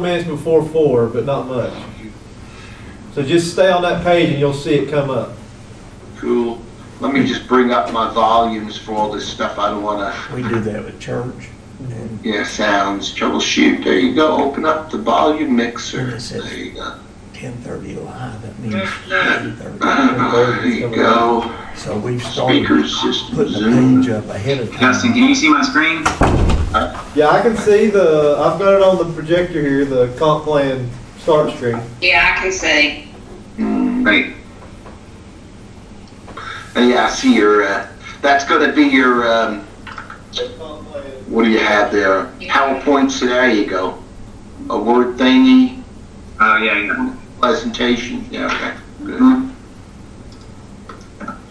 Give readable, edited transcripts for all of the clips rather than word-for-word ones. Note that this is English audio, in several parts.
minutes before 4, but not much. So just stay on that page and you'll see it come up. Cool. Let me just bring up my volumes for all this stuff. I don't want to. We do that with church. Yeah, sounds. Troubleshoot. There you go. Open up the volume mixer. There you go. 10:30 live. That means 10:30. There you go. So we've started Speaker systems. putting the page up ahead of time. Justin, can you see my screen? Yeah, I can see I've got it on the projector here, the comp plan start screen. Yeah, I can see. Great. And yeah, I see your, that's going to be your, what do you have there? PowerPoint, so there you go. A word thingy, Yeah. presentation. Yeah, okay. Good.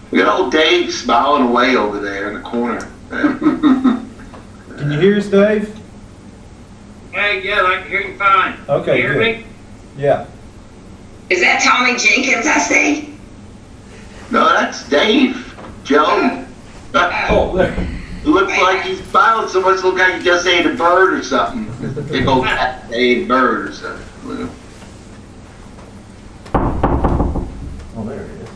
We got old Dave smiling away over there in the corner. Can you hear us, Dave? Hey, yeah, I can hear you fine. Okay, You hear good. me? Yeah. Is that Tommy Jenkins I see? No, that's Dave. Joe. Oh, there. It looks like he's smiling so much, look like he just ate a bird or something. Big old cat ate a bird or something. Oh, there it is.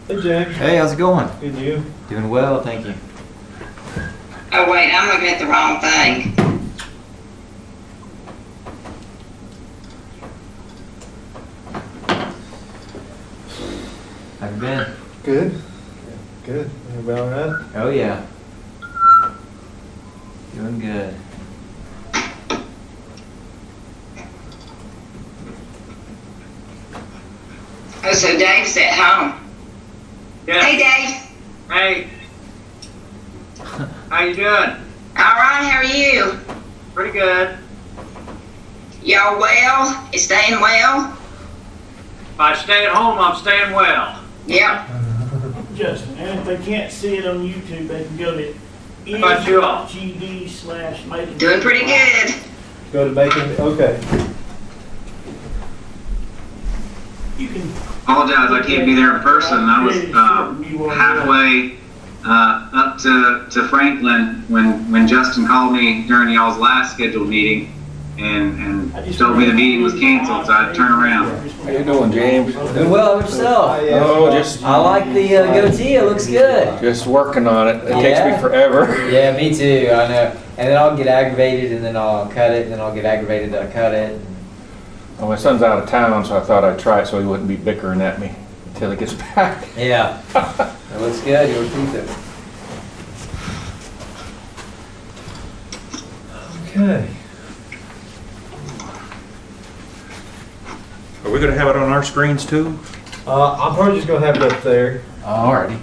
Hey, James. Hey, how's it going? Good, you? Doing well, thank you. Oh wait, I'm looking at the wrong thing. How you been? Good. Good. Everybody all right? Oh yeah. Doing good. Oh, so Dave's at home. Yeah. Hey Dave. Hey. How you doing? All right, how are you? Pretty good. Y'all well? You staying well? If I stay at home, I'm staying well. Yep. Justin, and if they can't see it on YouTube, they can go to about you all? GD/Macon. Doing pretty good. Go to Macon. Okay. You can. Apologize, I can't be there in person. I was halfway up to Franklin when Justin called me during y'all's last scheduled meeting and told me the meeting was canceled, so I had to turn around. How you doing, James? Doing well yourself. Oh, just I like the goatee, it looks good. working on it. It takes Yeah? me forever. Yeah, me too, I know. And then I'll get aggravated and then I'll cut it, and then I'll get aggravated that I cut it. Well, my son's out of town, so I thought I'd try it so he wouldn't be bickering at me until he gets back. Yeah. It looks good, you'll keep it. Okay. Are we gonna have it on our screens too? I'm probably just gonna have it up there. Alrighty.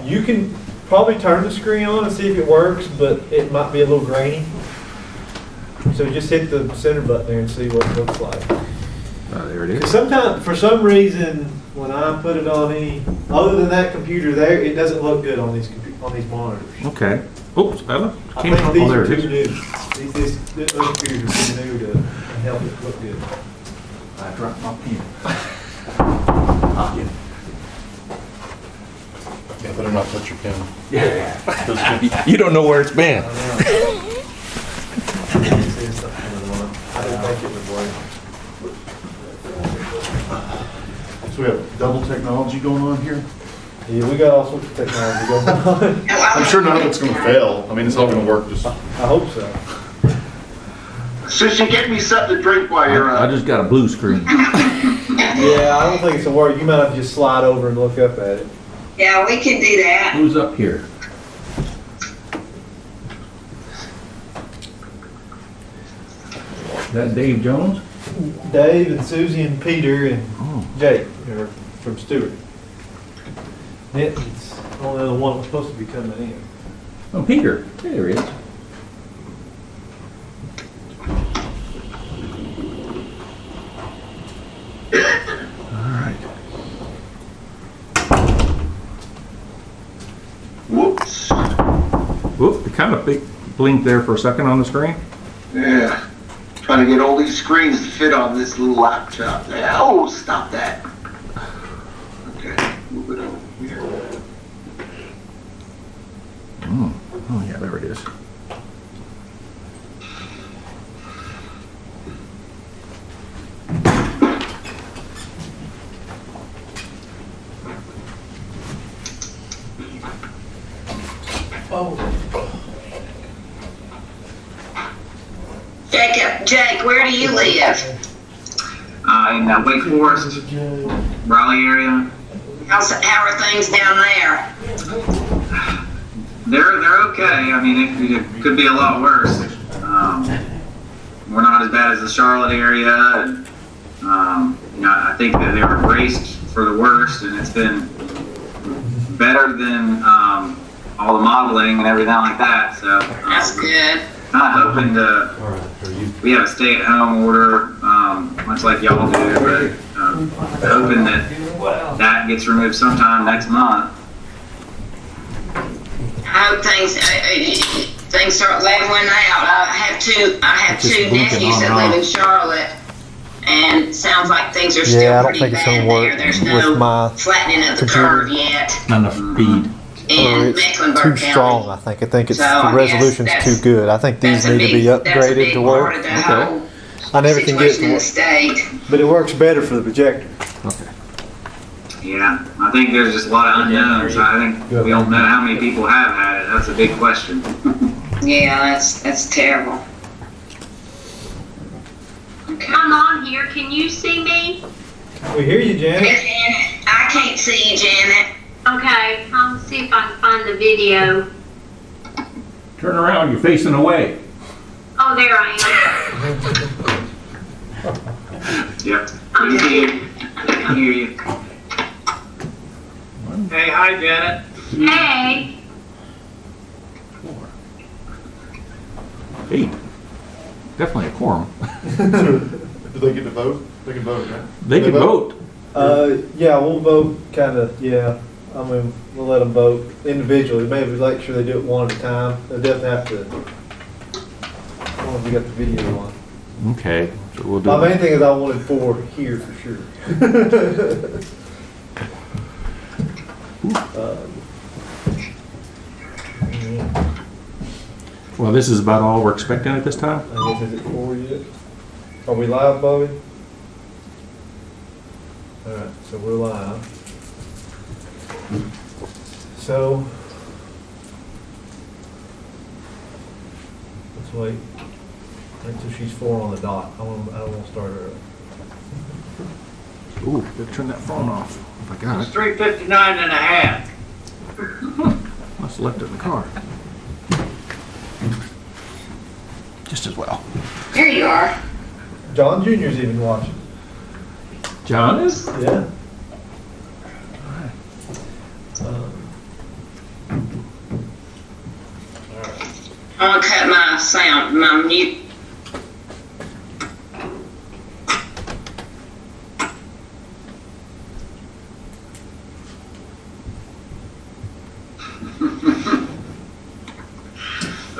You can probably turn the screen on and see if it works, but it might be a little grainy. So just hit the center button there and see what it looks like. Oh, there it is. Sometimes, for some reason, when I put it on any other than that computer there, it doesn't look good on these monitors. Okay. Oops, Ella. I think these there are it too is. new. These computers are too new to help it look good. I dropped my pen. Yeah, better not touch your pen. Yeah. You don't know where it's been. I didn't think it would work. So we have double technology going on here. Yeah, we got all sorts of technology going on. I'm sure none of it's going to fail. I mean, it's all going to work. Just I hope so. Sushi, get me something to drink while you're I just got a blue screen. Yeah, I don't think it's a work. You might have to just slide over and look up at it. Yeah, we can do that. Who's up here? Is that Dave Jones? Dave and Susie and Peter and Jake are from Stewart. Denton's only the one that's supposed to be coming in. Oh, Peter. There he is. All right. Whoops. Whoop, it kind of blinked there for a second on the screen. Yeah. Trying to get all these screens to fit on this little laptop. Oh, stop that. Okay, move it over here. Oh, yeah, there it is. Jake, where do you live? In the Wake Forest, Raleigh area. How are things down there? They're okay. I mean, it could be a lot worse. We're not as bad as the Charlotte area. And, I think that they were braced for the worst, and it's been better than all the modeling and everything like that. So That's good. Not hoping to. We have a stay-at-home order, much like y'all do, but hoping that gets removed sometime next month. I hope things start leveling out. I have two nephews that live in Charlotte, and it sounds like things are still pretty bad there. There's no flattening of the curve yet. Not enough speed. In it's Mecklenburg too County. strong, I think. I think it's, So, the I resolution's guess too good. I think these need to be upgraded to work. That's a big part of the whole I never can get situation in to the state. but it works better for the projector. Okay. Yeah, I think there's just a lot of unknowns. I think we don't know how many people have had it. That's a big question. Yeah, that's terrible. Okay. I'm on here. Can you see me? We hear you, Janet. I can't see you, Janet. Okay, I'll see if I can find the video. Turn around, you're facing away. Oh, there I Yep. We hear you. I hear you. Hey, hi, Janet. am. Hey. 8. Definitely a quorum. Do they get to vote? They can vote, right? They could vote. Yeah, we'll vote yeah. I mean, we'll let them vote individually. Maybe make sure they do it one at a time. They doesn't have to, as long as we got the video on. Okay, so we'll do My main it. thing is I wanted 4 here for sure. Well, this is about all we're expecting at this time? I guess, is it 4 yet? Are we live, Bobby? Alright, so we're live. So, let's wait until she's 4 on the dot. I don't want to start her up. Ooh, better turn that phone off. If I got It's it. 3:59 and a half. Must have left it in the car. Just as well. There you are. John Jr.'s even watching. John is? Yeah. I'm gonna cut my sound, my mute.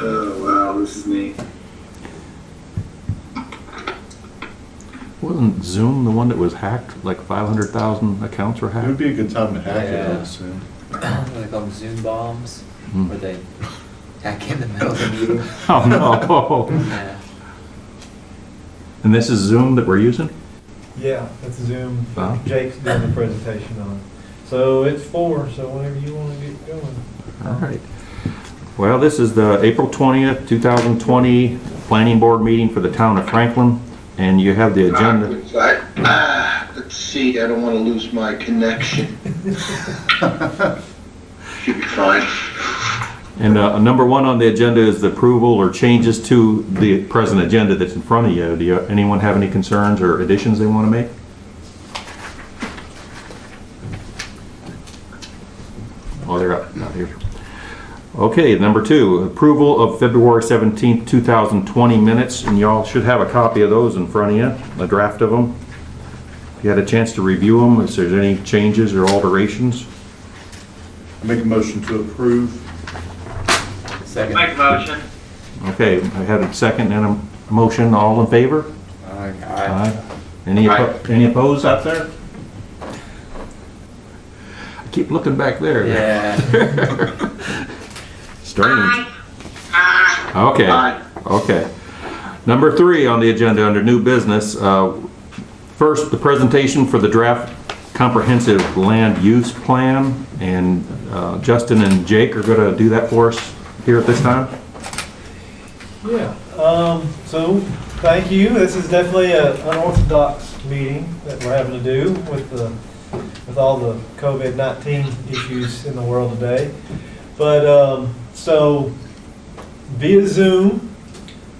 Oh, wow, this is neat. Wasn't Zoom the one that was hacked? Like 500,000 accounts were It would hacked? be a good time to hack it, Yeah. I would assume. What do they call them, Zoom bombs? Hmm. Where they hack in the middle of the meeting? Oh, no. Yeah. And this is Zoom that we're using? Yeah, that's Zoom. Wow. Jake's doing the presentation on. So it's 4, so whenever you want to get going. All right. Well, this is the April 20th, 2020 Planning Board meeting for the town of Franklin, and you have the agenda. Let's see, I don't want to lose my connection. Should be fine. And number 1 on the agenda is the approval or changes to the present agenda that's in front of you. Do anyone have any concerns or additions they want to make? Oh, they're up here. Okay, number 2, approval of February 17th, 2020 minutes, and y'all should have a copy of those in front of you, a draft of them. If you had a chance to review them, if there's any changes or alterations. Make a motion to approve. Second. Make a motion. Okay, I had a second and a motion. All in favor? Aye. Aye. Any opposed out there? I keep looking back there. Yeah. Strange. Aye. Okay, Aye. okay. Number 3 on the agenda under new business. First, the presentation for the draft comprehensive land use plan, and Justin and Jake are going to do that for us here at this time. Yeah. So thank you. This is definitely an unorthodox meeting that we're having to do with all the COVID-19 issues in the world today. But so via Zoom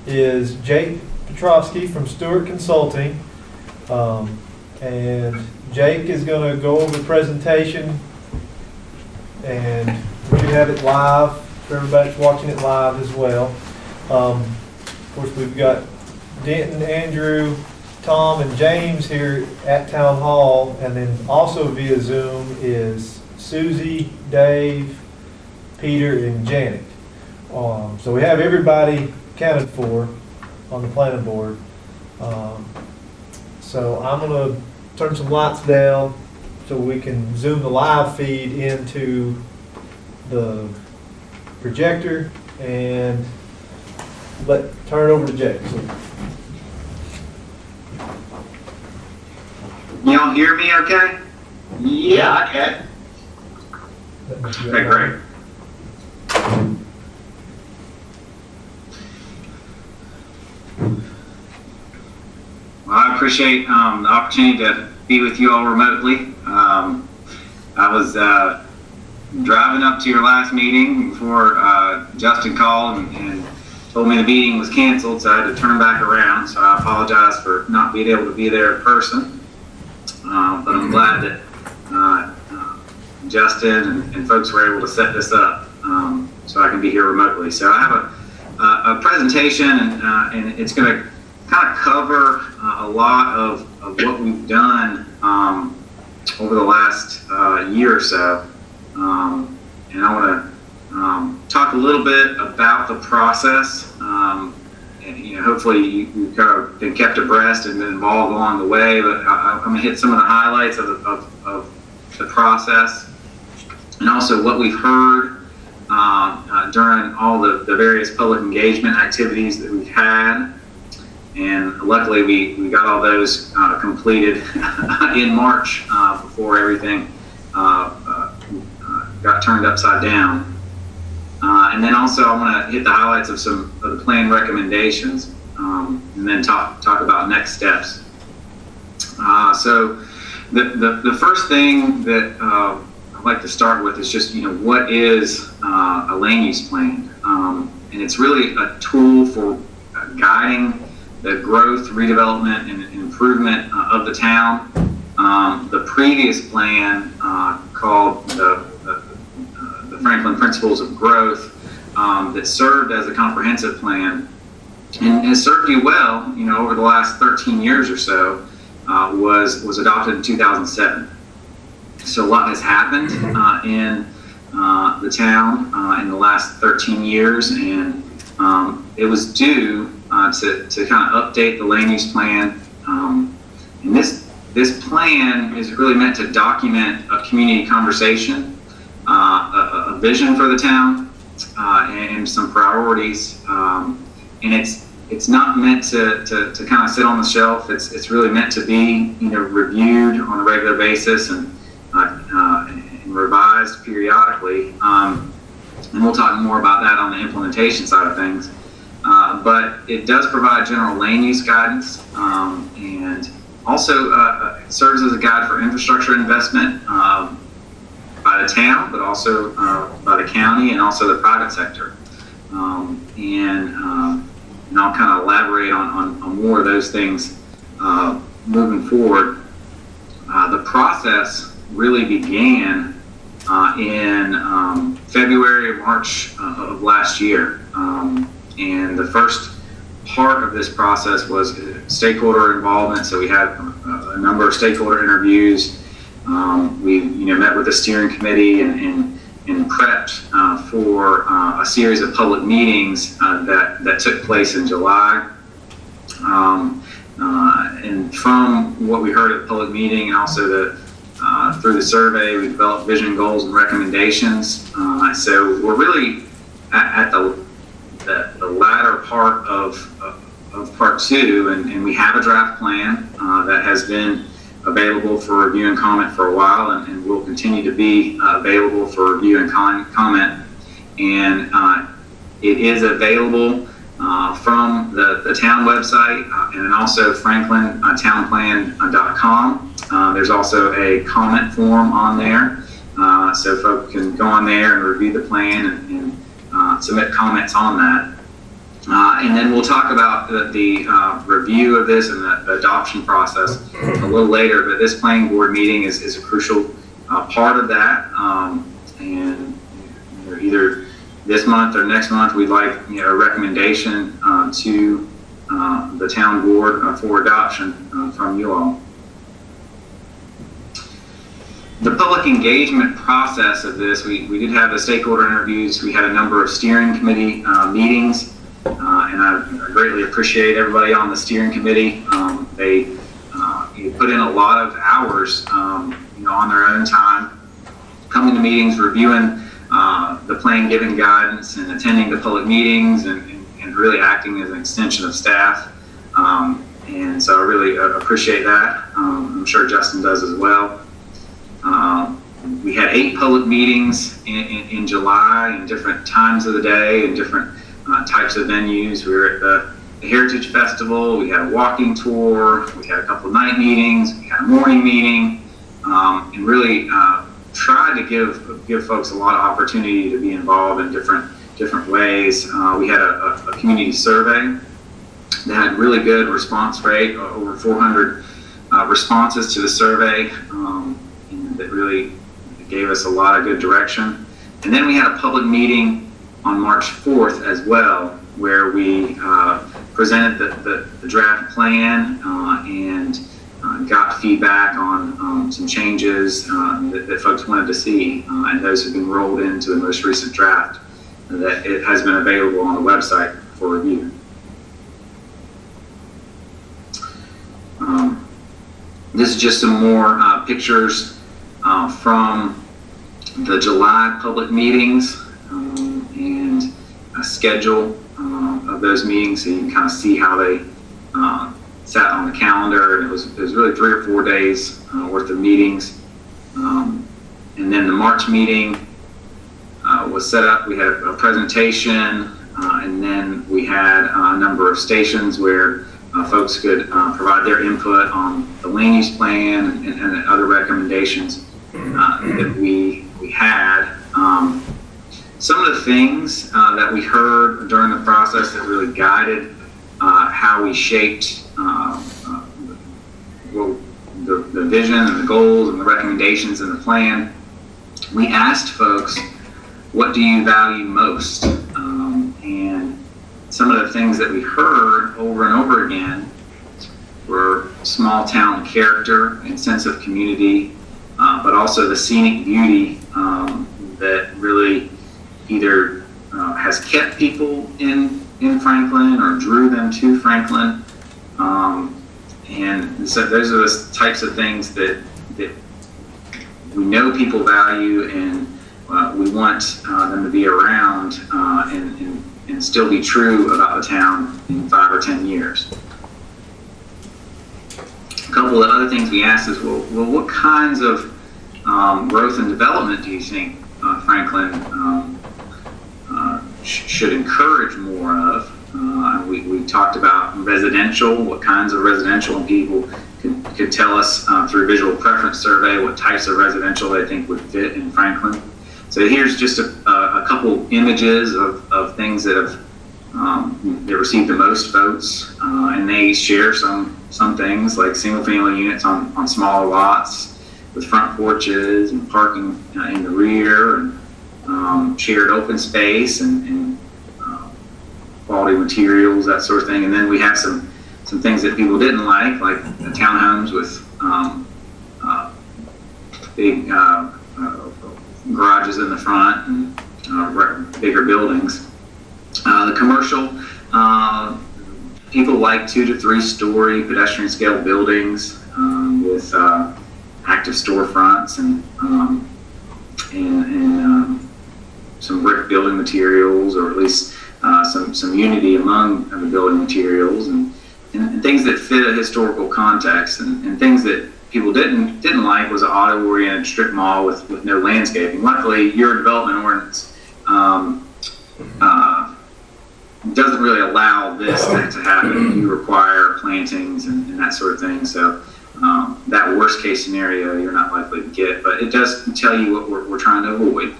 is Jake Petrovsky from Stewart Consulting, and Jake is going to go over the presentation, and we should have it live for everybody that's watching it live as well. Of course, we've got Denton, Andrew, Tom, and James here at Town Hall, and then also via Zoom is Susie, Dave, Peter, and Janet. So we have everybody accounted for on the planning board. So I'm going to turn some lights down so we can zoom the live feed into the projector and turn it over to Jake. So, Y'all hear me okay? Yeah, I can. Okay, great. Well, I appreciate the opportunity to be with you all remotely. I was driving up to your last meeting before Justin called and told me the meeting was canceled, so I had to turn back around. So I apologize for not being able to be there in person. But I'm glad that Justin and folks were able to set this up so I can be here remotely. So I have a presentation, and it's going to kind of cover a lot of what we've done over the last year or so. And I want to talk a little bit about the process. And, hopefully you've kind of been kept abreast and been involved along the way, but I'm going to hit some of the highlights of the process, and also what we've heard during all the various public engagement activities that we've had. And luckily we got all those completed in March before everything got turned upside down. And then also I want to hit the highlights of some of the plan recommendations, and then talk about next steps. So the first thing that I'd like to start with is just, what is a land use plan? And it's really a tool for guiding the growth, redevelopment, and improvement of the town. The previous plan called the Franklin Principles of Growth that served as a comprehensive plan and has served you well, over the last 13 years or so, was adopted in 2007. So a lot has happened in the town in the last 13 years, and it was due to kind of update the land use plan. And this plan is really meant to document a community conversation, a vision for the town, and some priorities. And it's not meant to kind of sit on the shelf. It's really meant to be reviewed on a regular basis and revised periodically. And we'll talk more about that on the implementation side of things. But it does provide general land use guidance, and also it serves as a guide for infrastructure investment by the town, but also by the county and also the private sector. And I'll kind of elaborate on more of those things moving forward. The process really began in February, March of last year. And the first part of this process was stakeholder involvement. So we had a number of stakeholder interviews. We met with the steering committee and prepped for a series of public meetings that took place in July. And from what we heard at the public meeting, and also through the survey, we developed vision, goals, and recommendations. So we're really at the latter part of part two, and we have a draft plan that has been available for review and comment for a while, and will continue to be available for review and comment. And it is available from the town website, and then also franklintownplan.com. There's also a comment form on there, so folks can go on there and review the plan and submit comments on that. And then we'll talk about the review of this and the adoption process a little later, but this planning board meeting is a crucial part of that. And either this month or next month, we'd like a recommendation to the town board for adoption from you all. The public engagement process of this, we did have the stakeholder interviews. We had a number of steering committee meetings, and I greatly appreciate everybody on the steering committee. They put in a lot of hours, on their own time, coming to meetings, reviewing the plan, giving guidance, and attending the public meetings, and really acting as an extension of staff. And so I really appreciate that. I'm sure Justin does as well. We had 8 public meetings in July, in different times of the day and different types of venues. We were at the Heritage Festival, we had a walking tour, we had a couple of night meetings, we had a morning meeting, and really tried to give folks a lot of opportunity to be involved in different ways. We had a community survey that had really good response rate, over 400 responses to the survey, and that really gave us a lot of good direction. And then we had a public meeting on March 4th as well, where we presented the draft plan and got feedback on some changes that folks wanted to see, and those have been rolled into the most recent draft that it has been available on the website for review. This is just some more pictures from the July public meetings and a schedule of those meetings, so you can kind of see how they sat on the calendar. And it was really 3 or 4 days worth of meetings. And then the March meeting was set up. We had a presentation, and then we had a number of stations where folks could provide their input on the land use plan and other recommendations that we had. Some of the things that we heard during the process that really guided how we shaped the vision and the goals and the recommendations in the plan, we asked folks, what do you value most? And some of the things that we heard over and over again were small town character and sense of community, but also the scenic beauty that really either has kept people in Franklin or drew them to Franklin. And so those are the types of things that we know people value, and we want them to be around and still be true about the town in 5 or 10 years. A couple of other things we asked is, well, what kinds of growth and development do you think Franklin should encourage more of? We talked about residential, what kinds of residential, and people could tell us through visual preference survey what types of residential they think would fit in Franklin. So here's just a couple images of things that have that received the most votes, and they share some things like single family units on smaller lots with front porches and parking in the rear, and shared open space and quality materials, that sort of thing. And then we have some things that people didn't like townhomes with big garages in the front and bigger buildings. The commercial, people like 2 to 3 story pedestrian scale buildings with active storefronts and some brick building materials, or at least some unity among the building materials, and things that fit a historical context, and things that people didn't like was an auto-oriented strip mall with no landscaping. Luckily, your development ordinance doesn't really allow this to happen. You require plantings and that sort of thing. So that worst case scenario you're not likely to get, but it does tell you what we're trying to avoid.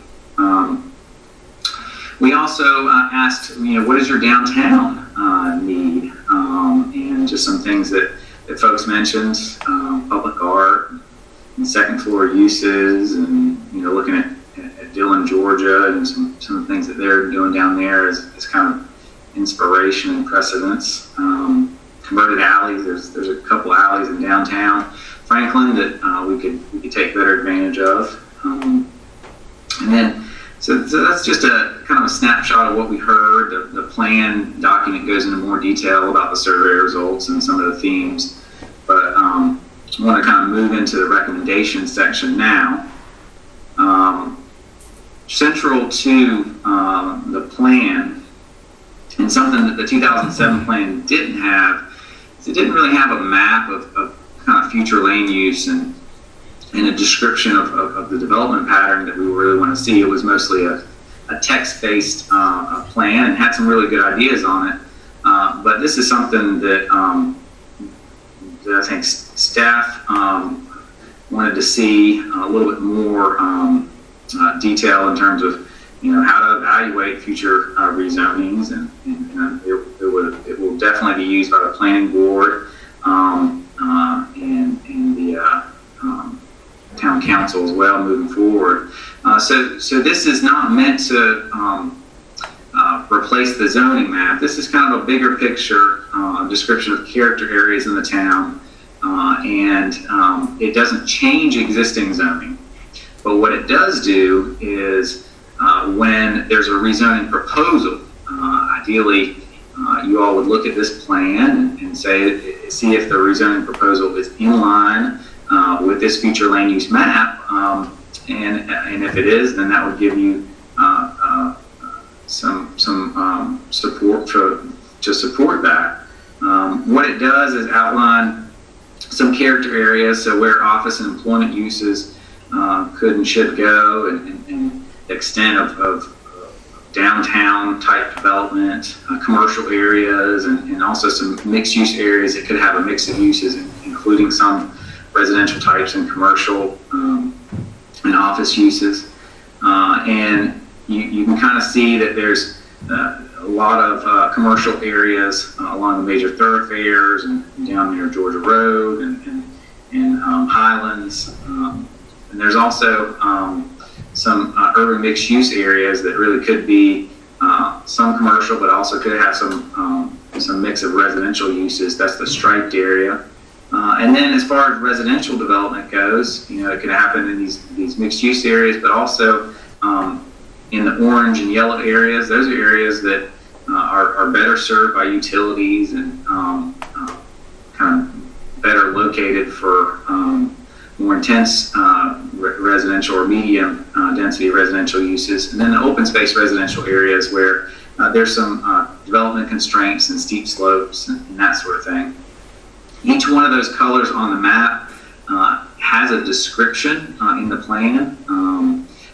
We also asked, what does your downtown need? And just some things that folks mentioned, public art, and second floor uses, and looking at Dillon, Georgia, and some of the things that they're doing down there is kind of inspiration and precedence. Converted alleys, there's a couple alleys in downtown Franklin that we could take better advantage of. And then, so that's just a kind of a snapshot of what we heard. The plan document goes into more detail about the survey results and some of the themes. But I want to kind of move into the recommendation section now. Central to the plan, and something that the 2007 plan didn't have, is it didn't really have a map of kind of future land use and a description of the development pattern that we really want to see. It was mostly a text-based plan and had some really good ideas on it. But this is something that I think staff wanted to see a little bit more detail in terms of how to evaluate future rezonings, and it will definitely be used by the planning board and the town council as well moving forward. So this is not meant to replace the zoning map. This is kind of a bigger picture description of character areas in the town, and it doesn't change existing zoning. But what it does do is when there's a rezoning proposal, ideally you all would look at this plan and see if the rezoning proposal is in line with this future land use map, and if it is, then that would give you some support to support that. What it does is outline some character areas, so where office and employment uses could and should go, and the extent of downtown type development, commercial areas, and also some mixed use areas that could have a mix of uses, including some residential types and commercial and office uses. And you can kind of see that there's a lot of commercial areas along the major thoroughfares and down near Georgia Road and Highlands. And there's also some urban mixed-use areas that really could be some commercial, but also could have some mix of residential uses. That's the striped area. And then as far as residential development goes, it could happen in these mixed-use areas, but also in the orange and yellow areas. Those are areas that are better served by utilities and kind of better located for more intense residential or medium density residential uses. And then the open space residential areas where there's some development constraints and steep slopes and that sort of thing. Each one of those colors on the map has a description in the plan.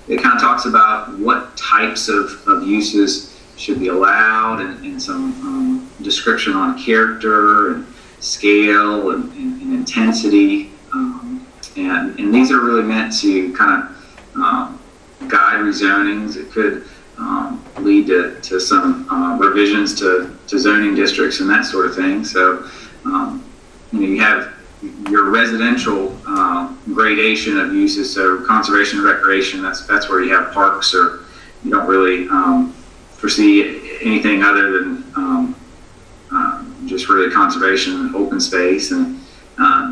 It kind of talks about what types of uses should be allowed, and some description on character and scale and intensity. And these are really meant to kind of guide rezonings. It could lead to some revisions to zoning districts and that sort of thing. So you have your residential gradation of uses. So conservation and recreation, that's where you have parks, or you don't really foresee anything other than just really conservation and open space, and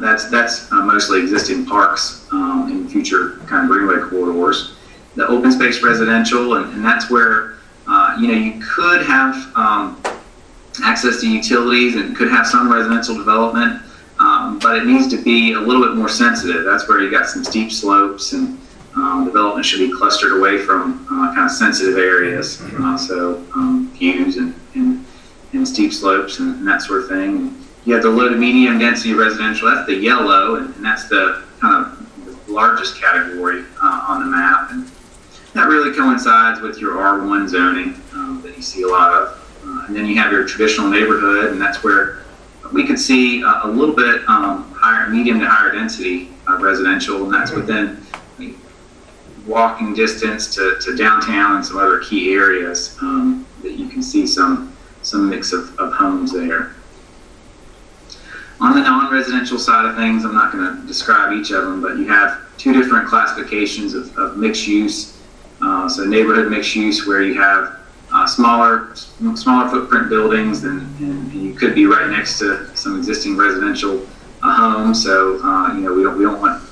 that's mostly existing parks in future kind of greenway corridors. The open space residential, and that's where you could have access to utilities and could have some residential development, but it needs to be a little bit more sensitive. That's where you got some steep slopes, and development should be clustered away from kind of sensitive areas, so views and steep slopes and that sort of thing. You have the low to medium density residential, that's the yellow, and that's the kind of the largest category on the map. And that really coincides with your R1 zoning that you see a lot of And then you have your traditional neighborhood, and that's where we could see a little bit higher, medium to higher density residential, and that's within walking distance to downtown and some other key areas that you can see some mix of homes there. On the non-residential side of things, I'm not going to describe each of them, but you have two different classifications of mixed use. So neighborhood mixed use, where you have smaller footprint buildings, and you could be right next to some existing residential homes. So we don't want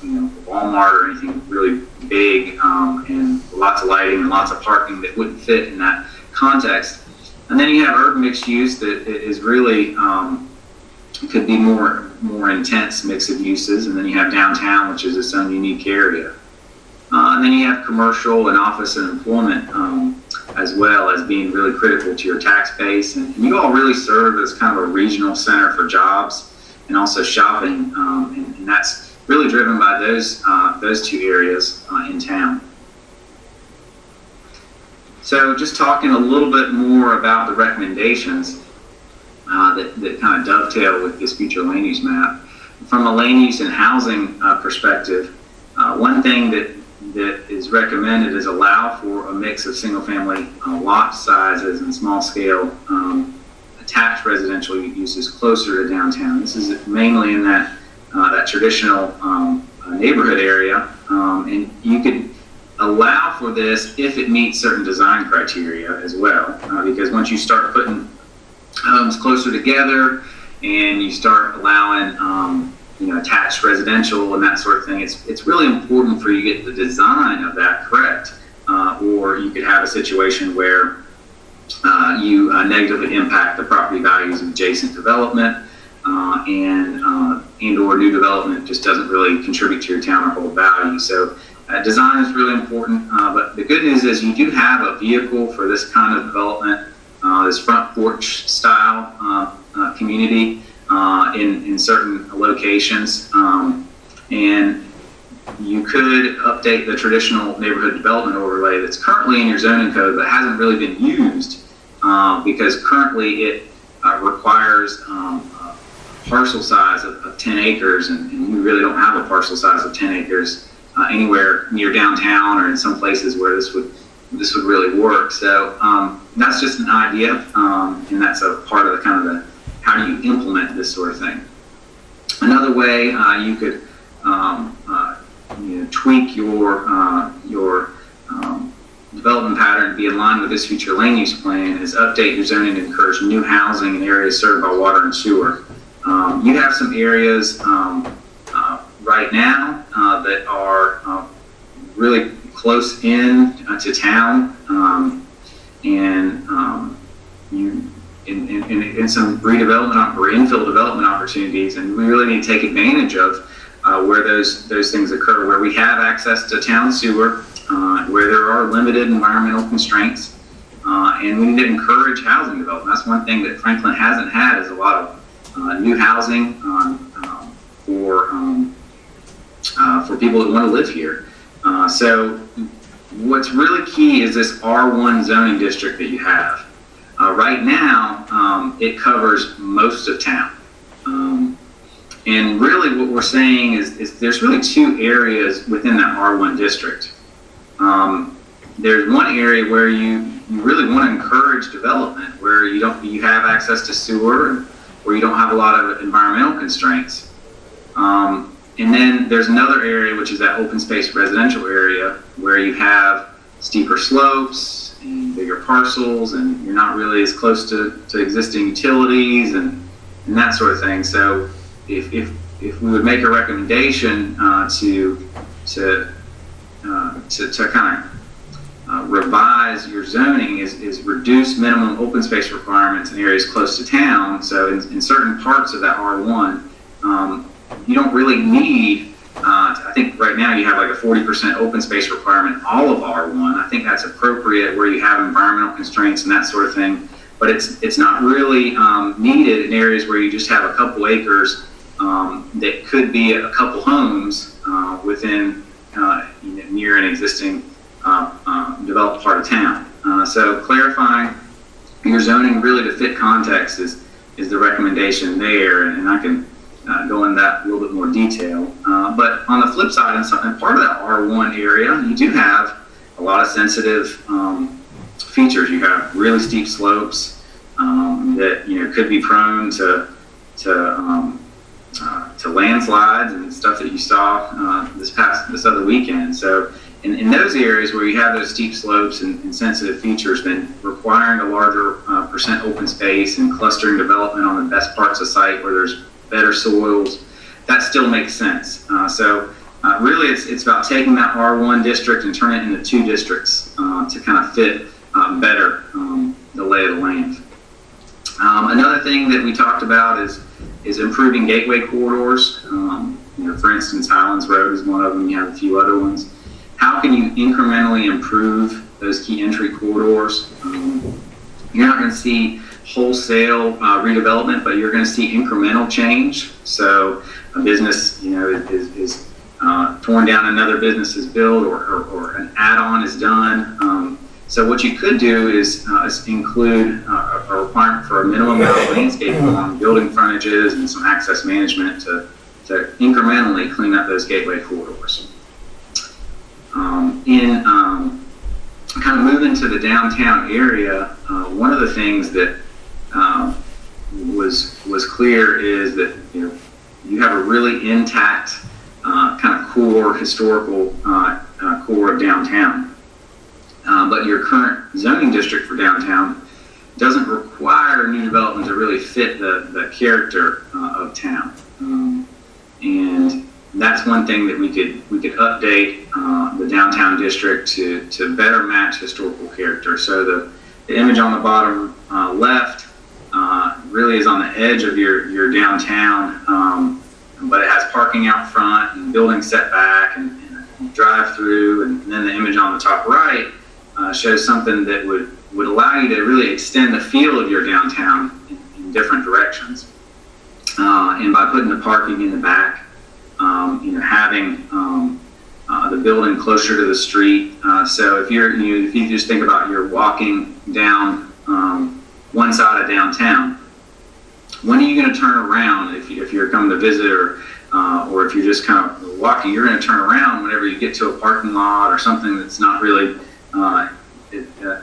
Walmart or anything really big and lots of lighting and lots of parking that wouldn't fit in that context. And then you have urban mixed use that is really could be more intense mix of uses. And then you have downtown, which is its own unique area. And then you have commercial and office and employment as well as being really critical to your tax base. And you all really serve as kind of a regional center for jobs and also shopping. And that's really driven by those two areas in town. So just talking a little bit more about the recommendations that kind of dovetail with this future land use map. From a land use and housing perspective, one thing that is recommended is allow for a mix of single-family lot sizes and small-scale attached residential uses closer to downtown. This is mainly in that traditional neighborhood area, and you could allow for this if it meets certain design criteria as well, because once you start putting homes closer together and you start allowing attached residential and that sort of thing, it's really important for you to get the design of that correct, or you could have a situation where you negatively impact the property values of adjacent development, and or new development just doesn't really contribute to your town or hold value. So design is really important, but the good news is you do have a vehicle for this kind of development, this front porch style community in certain locations, and you could update the traditional neighborhood development overlay that's currently in your zoning code but hasn't really been used, because currently it requires a parcel size of 10 acres, and you really don't have a parcel size of 10 acres anywhere near downtown or in some places where this would really work. So that's just an idea, and that's a part of the kind of the how do you implement this sort of thing. Another way you could tweak your development pattern to be in line with this future land use plan is update your zoning to encourage new housing in areas served by water and sewer. You have some areas right now that are really close in to town, and you in some redevelopment or infill development opportunities, and we really need to take advantage of where those things occur, where we have access to town sewer, where there are limited environmental constraints, and we need to encourage housing development. That's one thing that Franklin hasn't had, is a lot of new housing for people that want to live here. So what's really key is this R1 zoning district that you have. Right now, it covers most of town. And really what we're saying is there's really two areas within that R1 district. There's one area where you really want to encourage development, where you have access to sewer, where you don't have a lot of environmental constraints. And then there's another area, which is that open space residential area, where you have steeper slopes and bigger parcels, and you're not really as close to existing utilities and that sort of thing. So if we would make a recommendation to kind of revise your zoning is reduce minimum open space requirements in areas close to town. So in certain parts of that R1, you don't really need, I think right now you have like a 40% open space requirement in all of R1. I think that's appropriate where you have environmental constraints and that sort of thing, but it's not really needed in areas where you just have a couple acres that could be a couple homes within near an existing developed part of town. So clarifying your zoning really to fit context is the recommendation there, and I can go into that a little bit more detail. But on the flip side, and part of that R1 area, you do have a lot of sensitive features. You have really steep slopes that could be prone to landslides and stuff that you saw this other weekend. So in those areas where you have those steep slopes and sensitive features, then requiring a larger percent open space and clustering development on the best parts of site where there's better soils, that still makes sense. So really it's about taking that R1 district and turning it into 2 districts to kind of fit better the lay of the land. Another thing that we talked about is improving gateway corridors. For instance, Highlands Road is one of them. You have a few other ones. How can you incrementally improve those key entry corridors? You're not going to see wholesale redevelopment, but you're going to see incremental change. So a business, is torn down, another business is built, or an add-on is done. So what you could do is include a requirement for a minimum amount of landscaping along building frontages and some access management to incrementally clean up those gateway corridors. Kind of moving to the downtown area, one of the things that was clear is that you have a really intact kind of core historical core of downtown, but your current zoning district for downtown doesn't require new development to really fit the character of town, and that's one thing that we could update the downtown district to better match historical character. So the image on the bottom left really is on the edge of your downtown, but it has parking out front and building setback and drive through, and then the image on the top right shows something that would allow you to really extend the feel of your downtown in different directions. And by putting the parking in the back, having the building closer to the street. So if you just think about you're walking down one side of downtown, when are you going to turn around if you're coming to visit or if you're just kind of walking? You're going to turn around whenever you get to a parking lot or something that's not really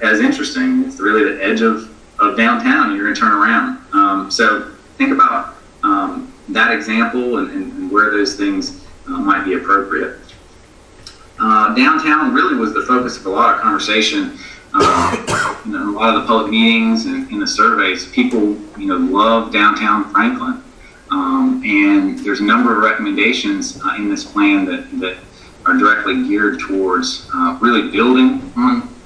as interesting. It's really the edge of downtown. You're going to turn around. So think about that example and where those things might be appropriate. Downtown really was the focus of a lot of conversation. A lot of the public meetings and in the surveys, people love downtown Franklin, and there's a number of recommendations in this plan that are directly geared towards really building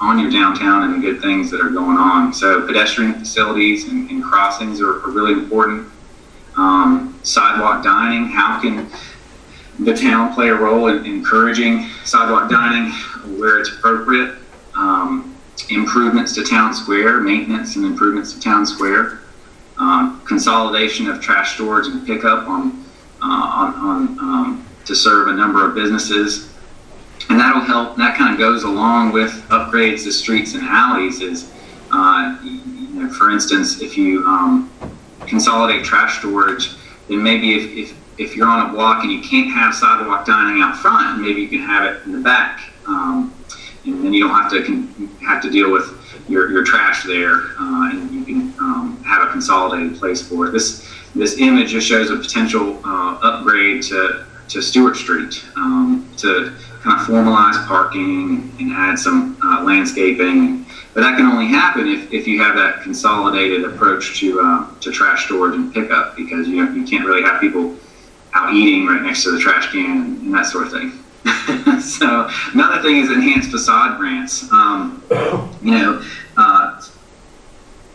on your downtown and the good things that are going on. So pedestrian facilities and crossings are really important. Sidewalk dining, how can the town play a role in encouraging sidewalk dining where it's appropriate? Improvements to town square, maintenance and improvements to town square, consolidation of trash storage and pickup to serve a number of businesses, and that'll help. That kind of goes along with upgrades to streets and alleys. Is for instance, if you consolidate trash storage, then maybe if you're on a block and you can't have sidewalk dining out front, maybe you can have it in the back. And then you don't have to deal with your trash there, and you can have a consolidated place for it. This image just shows a potential upgrade to Stewart Street to kind of formalize parking and add some landscaping. But that can only happen if you have that consolidated approach to trash storage and pickup, because you can't really have people out eating right next to the trash can and that sort of thing. So another thing is enhanced facade grants.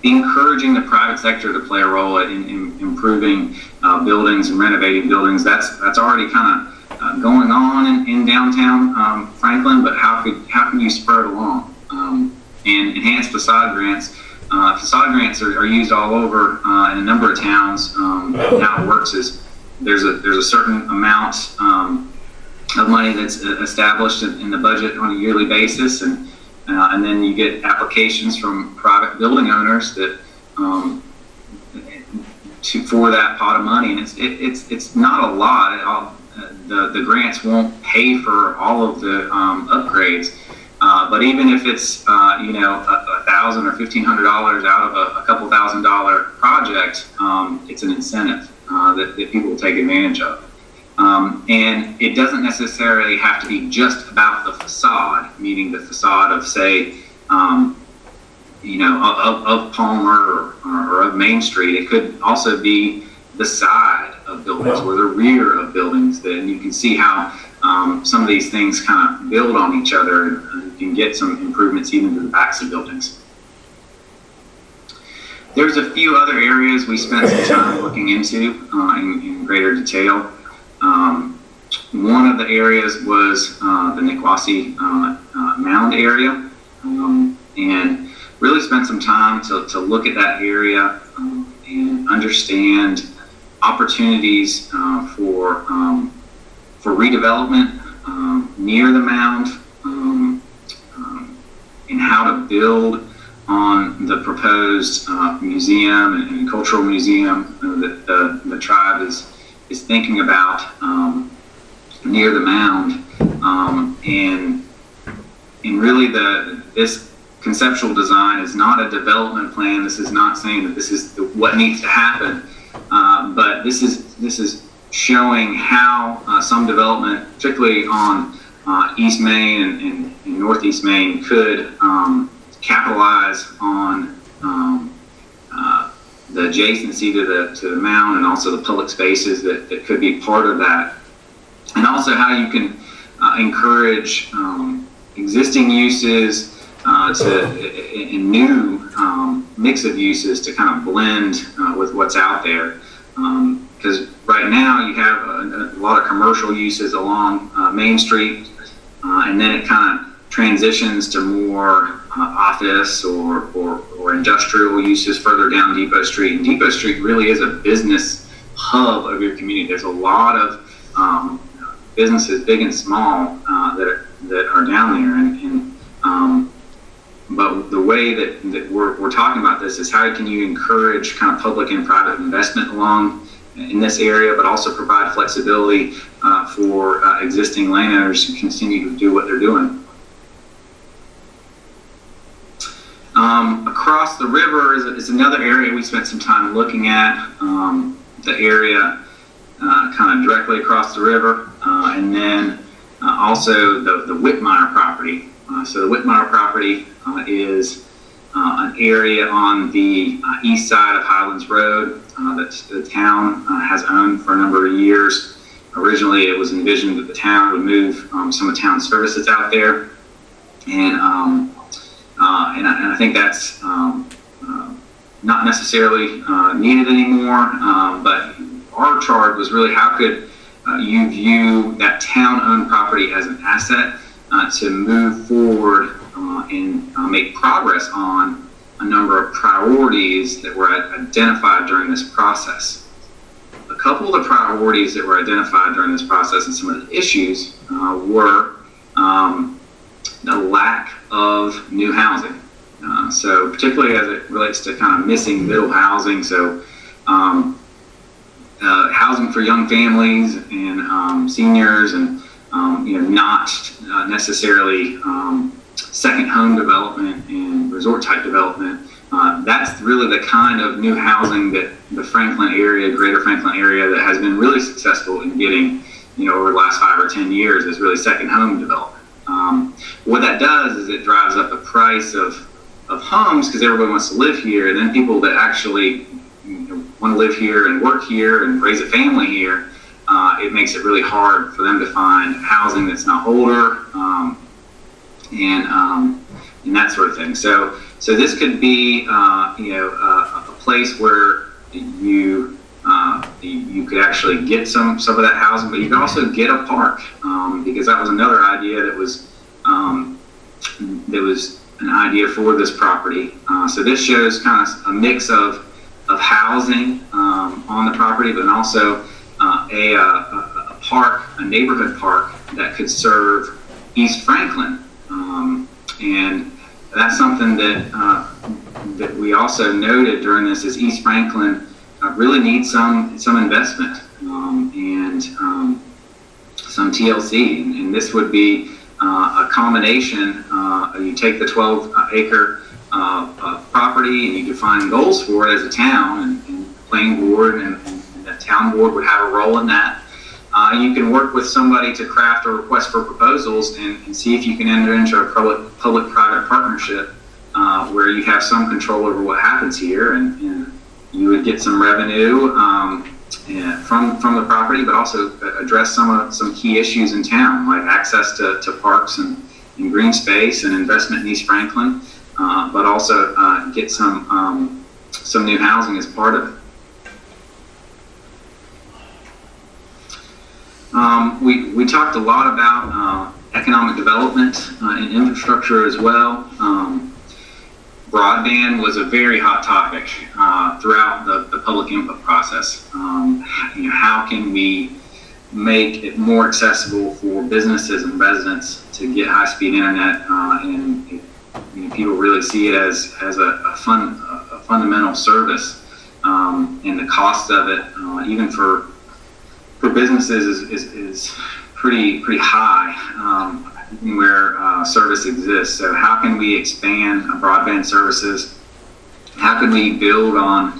Encouraging the private sector to play a role in improving buildings and renovating buildings. That's already kind of going on in downtown Franklin. But how can you spur it along? And enhanced facade grants. Facade grants are used all over in a number of towns. How it works is there's a certain amount of money that's established in the budget on a yearly basis, and and then you get applications from private building owners that for that pot of money, and it's not a lot. The grants won't pay for all of the upgrades, but even if it's $1,000 or $1,500 out of a couple $1,000 project, it's an incentive that people will take advantage of. And it doesn't necessarily have to be just about the facade, meaning the facade of, say, of Palmer or of Main Street. It could also be the side of buildings or the rear of buildings. Then you can see how some of these things kind of build on each other, and you can get some improvements even to the backs of buildings. There's a few other areas we spent some time looking into in greater detail. One of the areas was the Nikwasi Mound area, and really spent some time to look at that area and understand opportunities for redevelopment near the mound, and how to build on the proposed museum and cultural museum that the tribe is thinking about near the mound, and really this conceptual design is not a development plan. This is not saying that this is what needs to happen, but this is showing how some development, particularly on East Main and Northeast Main, could capitalize on the adjacency to the mound, and also the public spaces that could be part of that, and also how you can encourage existing uses in new mix of uses to kind of blend with what's out there. Because right now you have a lot of commercial uses along Main Street, and then it kind of transitions to more office or industrial uses further down Depot Street. And Depot Street really is a business hub of your community. There's a lot of businesses, big and small, that are down there. But the way that we're talking about this is how can you encourage kind of public and private investment along in this area, but also provide flexibility for existing landowners to continue to do what they're doing. Across the river is another area we spent some time looking at. The area kind of directly across the river, and then also the Whitmire property. So the Whitmire property is an area on the east side of Highlands Road that the town has owned for a number of years. Originally, it was envisioned that the town would move some of the town services out there, and I think that's not necessarily needed anymore. But our charge was really how could you view that town-owned property as an asset to move forward and make progress on a number of priorities that were identified during this process. A couple of the priorities that were identified during this process and some of the issues were the lack of new housing. So particularly as it relates to kind of missing middle housing, so housing for young families and seniors, and not necessarily second home development and resort type development. That's really the kind of new housing that the Franklin area, greater Franklin area, that has been really successful in getting, over the last 5 or 10 years, is really second home development. What that does is it drives up the price of homes because everybody wants to live here, and then people that actually want to live here and work here and raise a family here, it makes it really hard for them to find housing that's not older, and that sort of thing. So this could be a place where you could actually get some of that housing, but you can also get a park, because that was another idea that was an idea for this property. So this shows kind of a mix of housing on the property, but also a park, a neighborhood park that could serve East Franklin. And that's something that we also noted during this is East Franklin really needs some investment and some TLC, and this would be a combination. You take the 12-acre property and you define goals for it as a town, and the planning board and the town board would have a role in that. You can work with somebody to craft a request for proposals and see if you can enter into a public-private partnership where you have some control over what happens here, and you would get some revenue from the property, but also address some key issues in town, like access to parks and green space and investment in East Franklin, but also get some new housing as part of it. We talked a lot about economic development and infrastructure as well. Broadband was a very hot topic throughout the public input process. How can we make it more accessible for businesses and residents to get high-speed internet, and people really see it as a fundamental service, and the cost of it, even for businesses, is pretty high where service exists. So how can we expand broadband services? How can we build on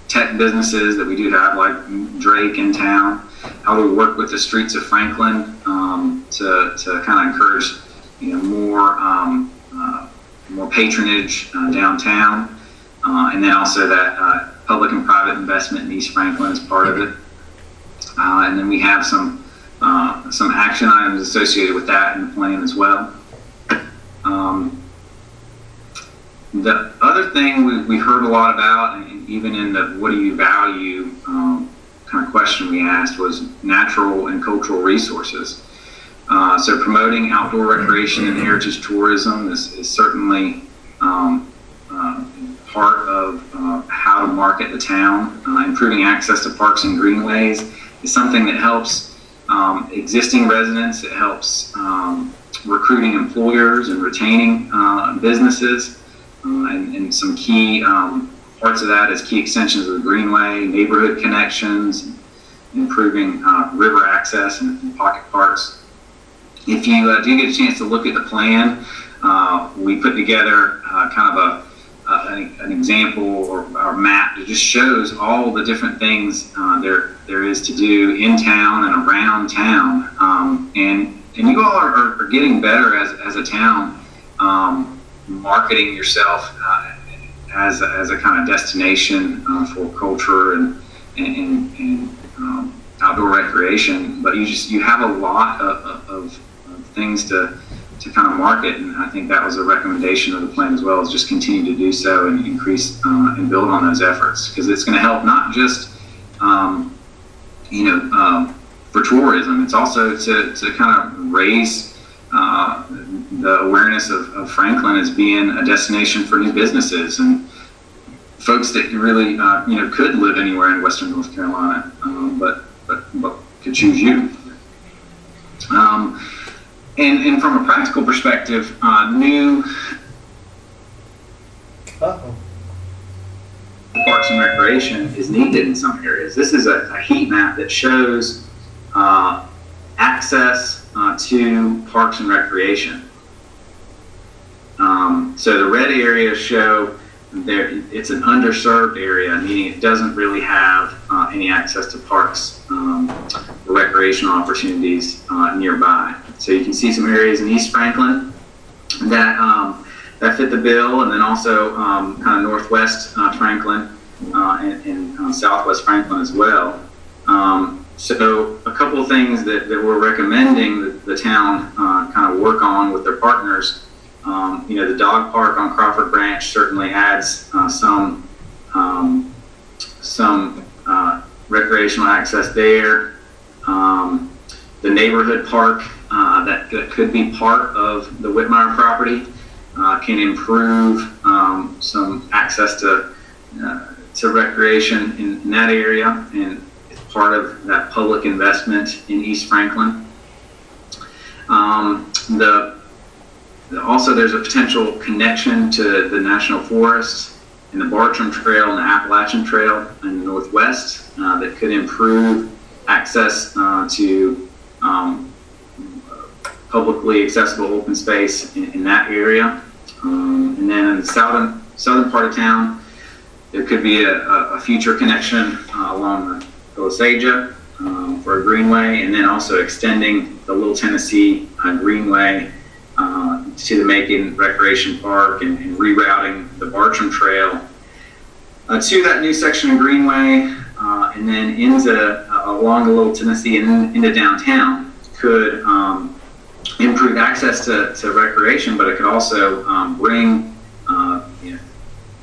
tech businesses that we do have, like Drake in town? How do we work with the streets of Franklin to kind of encourage more patronage downtown, and then also that public and private investment in East Franklin is part of it. And then we have some action items associated with that in the plan as well. The other thing we heard a lot about, and even in the what do you value kind of question we asked, was natural and cultural resources. So promoting outdoor recreation and heritage tourism is certainly part of how to market the town. Improving access to parks and greenways is something that helps existing residents. It helps recruiting employers and retaining businesses. And some key parts of that is key extensions of the greenway, neighborhood connections, improving river access and pocket parks. If you do get a chance to look at the plan, we put together kind of an example or map that just shows all the different things there is to do in town and around town. And you all are getting better as a town, marketing yourself as a kind of destination for culture and outdoor recreation. But you have a lot of things to kind of market, and I think that was a recommendation of the plan as well, is just continue to do so and increase and build on those efforts, because it's going to help not just for tourism. It's also to kind of raise the awareness of Franklin as being a destination for new businesses and folks that really could live anywhere in Western North Carolina, but could choose you. And from a practical perspective, new parks and recreation is needed in some areas. This is a heat map that shows access to parks and recreation. So the red areas show it's an underserved area, meaning it doesn't really have any access to parks or recreational opportunities nearby. So you can see some areas in East Franklin that fit the bill, and then also kind of northwest Franklin and southwest Franklin as well. So a couple of things that we're recommending that the town kind of work on with their partners. The dog park on Crawford Branch certainly adds some recreational access there. The neighborhood park that could be part of the Whitmire property can improve some access to recreation in that area, and it's part of that public investment in East Franklin. Also, there's a potential connection to the National Forest and the Bartram Trail and the Appalachian Trail in the Northwest that could improve access to publicly accessible open space in that area. And then in the southern part of town, there could be a future connection along the Osage for a greenway, and then also extending the Little Tennessee Greenway to the Macon Recreation Park and rerouting the Bartram Trail to that new section of greenway, and then along the Little Tennessee and into downtown could improve access to recreation, but it could also bring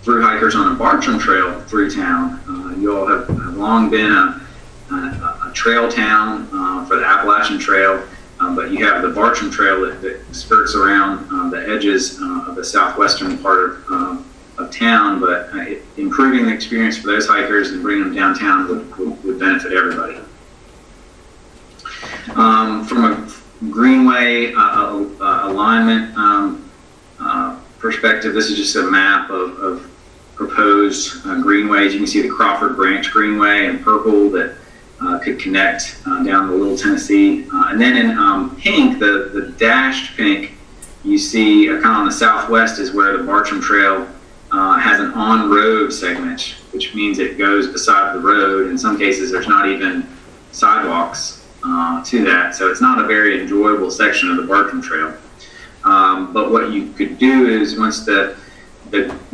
through hikers on a Bartram Trail through town. You all have long been a trail town for the Appalachian Trail, but you have the Bartram Trail that skirts around the edges of the southwestern part of town, but improving the experience for those hikers and bringing them downtown would benefit everybody. From a greenway alignment perspective, this is just a map of proposed greenways. You can see the Crawford Branch Greenway in purple that could connect down the Little Tennessee. And then in pink, the dashed pink, you see kind of on the southwest is where the Bartram Trail has an on-road segment, which means it goes beside the road. In some cases, there's not even sidewalks to that, so it's not a very enjoyable section of the Bartram Trail. But what you could do is once the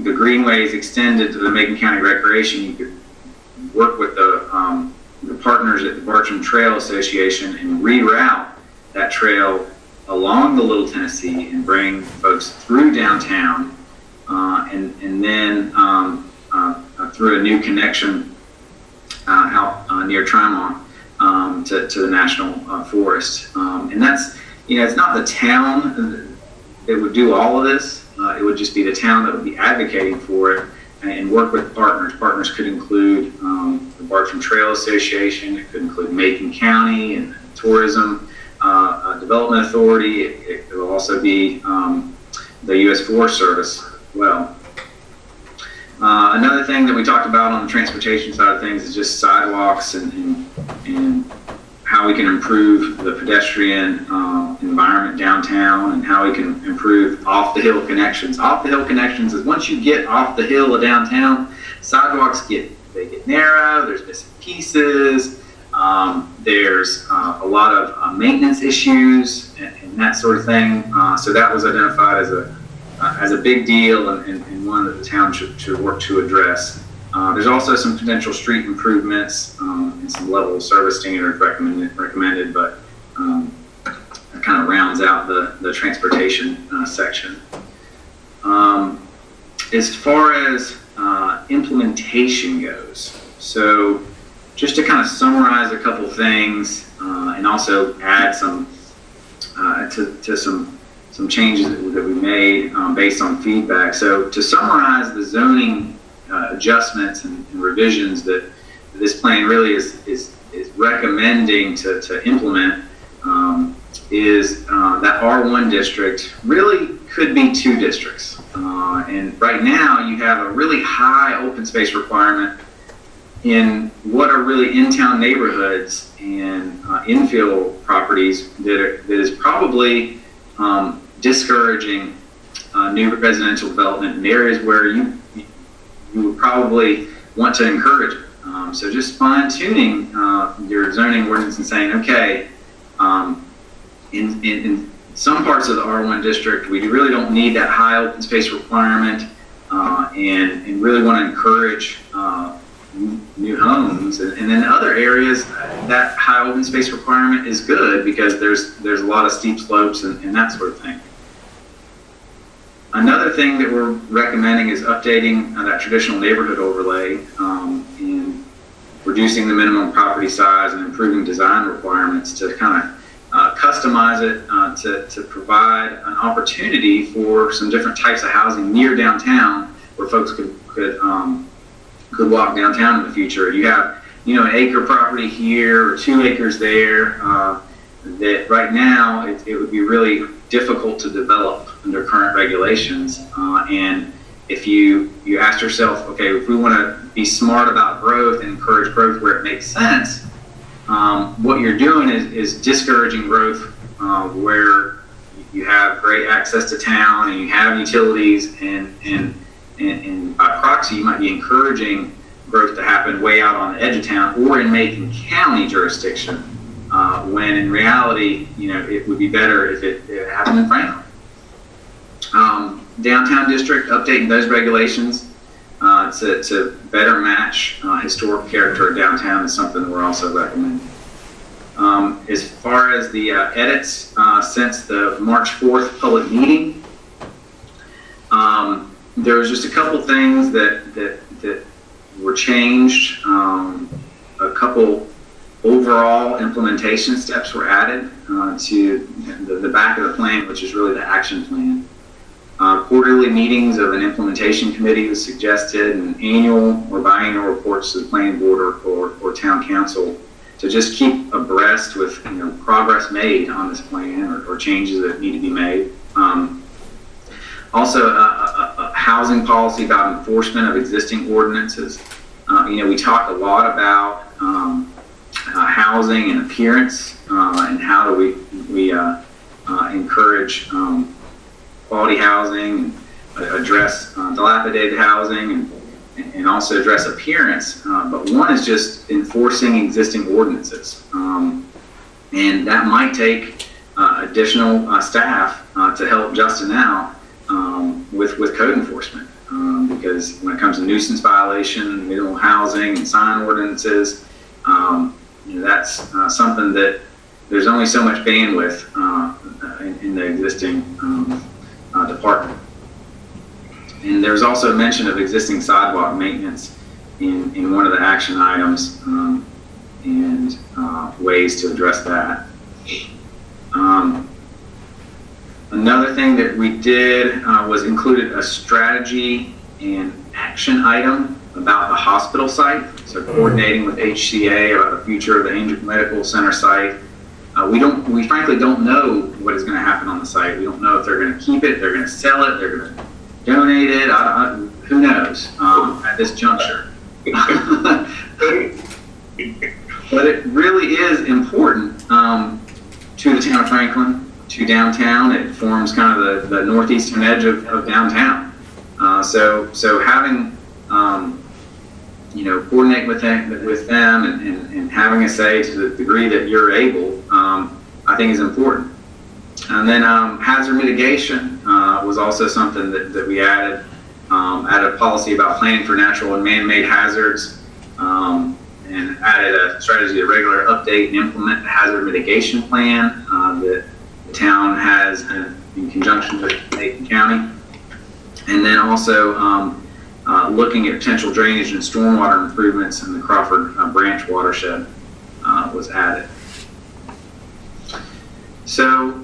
greenway is extended to the Macon County Recreation, you could work with the partners at the Bartram Trail Association and reroute that trail along the Little Tennessee and bring folks through downtown, and then through a new connection out near Trimont to the National Forest. And that's, it's not the town that would do all of this. It would just be the town that would be advocating for it and work with partners. Partners could include the Bartram Trail Association. It could include Macon County and Tourism Development Authority. It will also be the U.S. Forest Service as well. Another thing that we talked about on the transportation side of things is just sidewalks and how we can improve the pedestrian environment downtown, and how we can improve off-the-hill connections. Off-the-hill connections is once you get off the hill of downtown, sidewalks get narrow, there's missing pieces, there's a lot of maintenance issues and that sort of thing. So that was identified as a big deal and one that the town should work to address. There's also some potential street improvements and some level of service standards recommended, but that kind of rounds out the transportation section. As far as implementation goes, so just to kind of summarize a couple things and also add some to some changes that we made based on feedback. So to summarize the zoning adjustments and revisions that this plan really is recommending to implement, is that R1 district really could be 2 districts. And right now you have a really high open space requirement in what are really in-town neighborhoods and infill properties that is probably discouraging new residential development in areas where you would probably want to encourage it. So just fine-tuning your zoning ordinance and saying, okay, in some parts of the R1 district, we really don't need that high open space requirement, and really want to encourage new homes. And then other areas, that high open space requirement is good because there's a lot of steep slopes and that sort of thing. Another thing that we're recommending is updating that traditional neighborhood overlay and reducing the minimum property size and improving design requirements to kind of customize it to provide an opportunity for some different types of housing near downtown where folks could walk downtown in the future. You have, an acre property here or 2 acres there that right now it would be really difficult to develop. under current regulations. And if you ask yourself, okay, if we want to be smart about growth and encourage growth where it makes sense, what you're doing is discouraging growth where you have great access to town and you have utilities, and by proxy you might be encouraging growth to happen way out on the edge of town or in Macon County jurisdiction, when in reality, it would be better if it happened in Franklin. Downtown district, updating those regulations to better match historic character of downtown is something we're also recommending. As far as the edits since the March 4th public meeting, there was just a couple things that were changed. A couple overall implementation steps were added to the back of the plan, which is really the action plan. Quarterly meetings of an implementation committee was suggested, and annual or biannual reports to the planning board or town council to just keep abreast with progress made on this plan or changes that need to be made. Also, a housing policy about enforcement of existing ordinances. We talk a lot about housing and appearance, and how do we encourage quality housing, and address dilapidated housing, and also address appearance. But one is just enforcing existing ordinances. And that might take additional staff to help Justin out with code enforcement. Because when it comes to nuisance violation, minimal housing, and sign ordinances, that's something that there's only so much bandwidth in the existing department. And there's also a mention of existing sidewalk maintenance in one of the action items, and ways to address that. Another thing that we did was included a strategy and action item about the hospital site. So coordinating with HCA about the future of the Angel Medical Center site. We frankly don't know what is going to happen on the site. We don't know if they're going to keep it, they're going to sell it, they're going to donate it. Who knows at this juncture. But it really is important to the town of Franklin, to downtown. It forms kind of the northeastern edge of downtown. So having coordinate with them and having a say to the degree that you're able, I think is important. And then hazard mitigation was also something that we added. Added a policy about planning for natural and man-made hazards, and added a strategy to regular update and implement the hazard mitigation plan that the town has in conjunction with Macon County. And then also looking at potential drainage and stormwater improvements in the Crawford branch watershed was added. So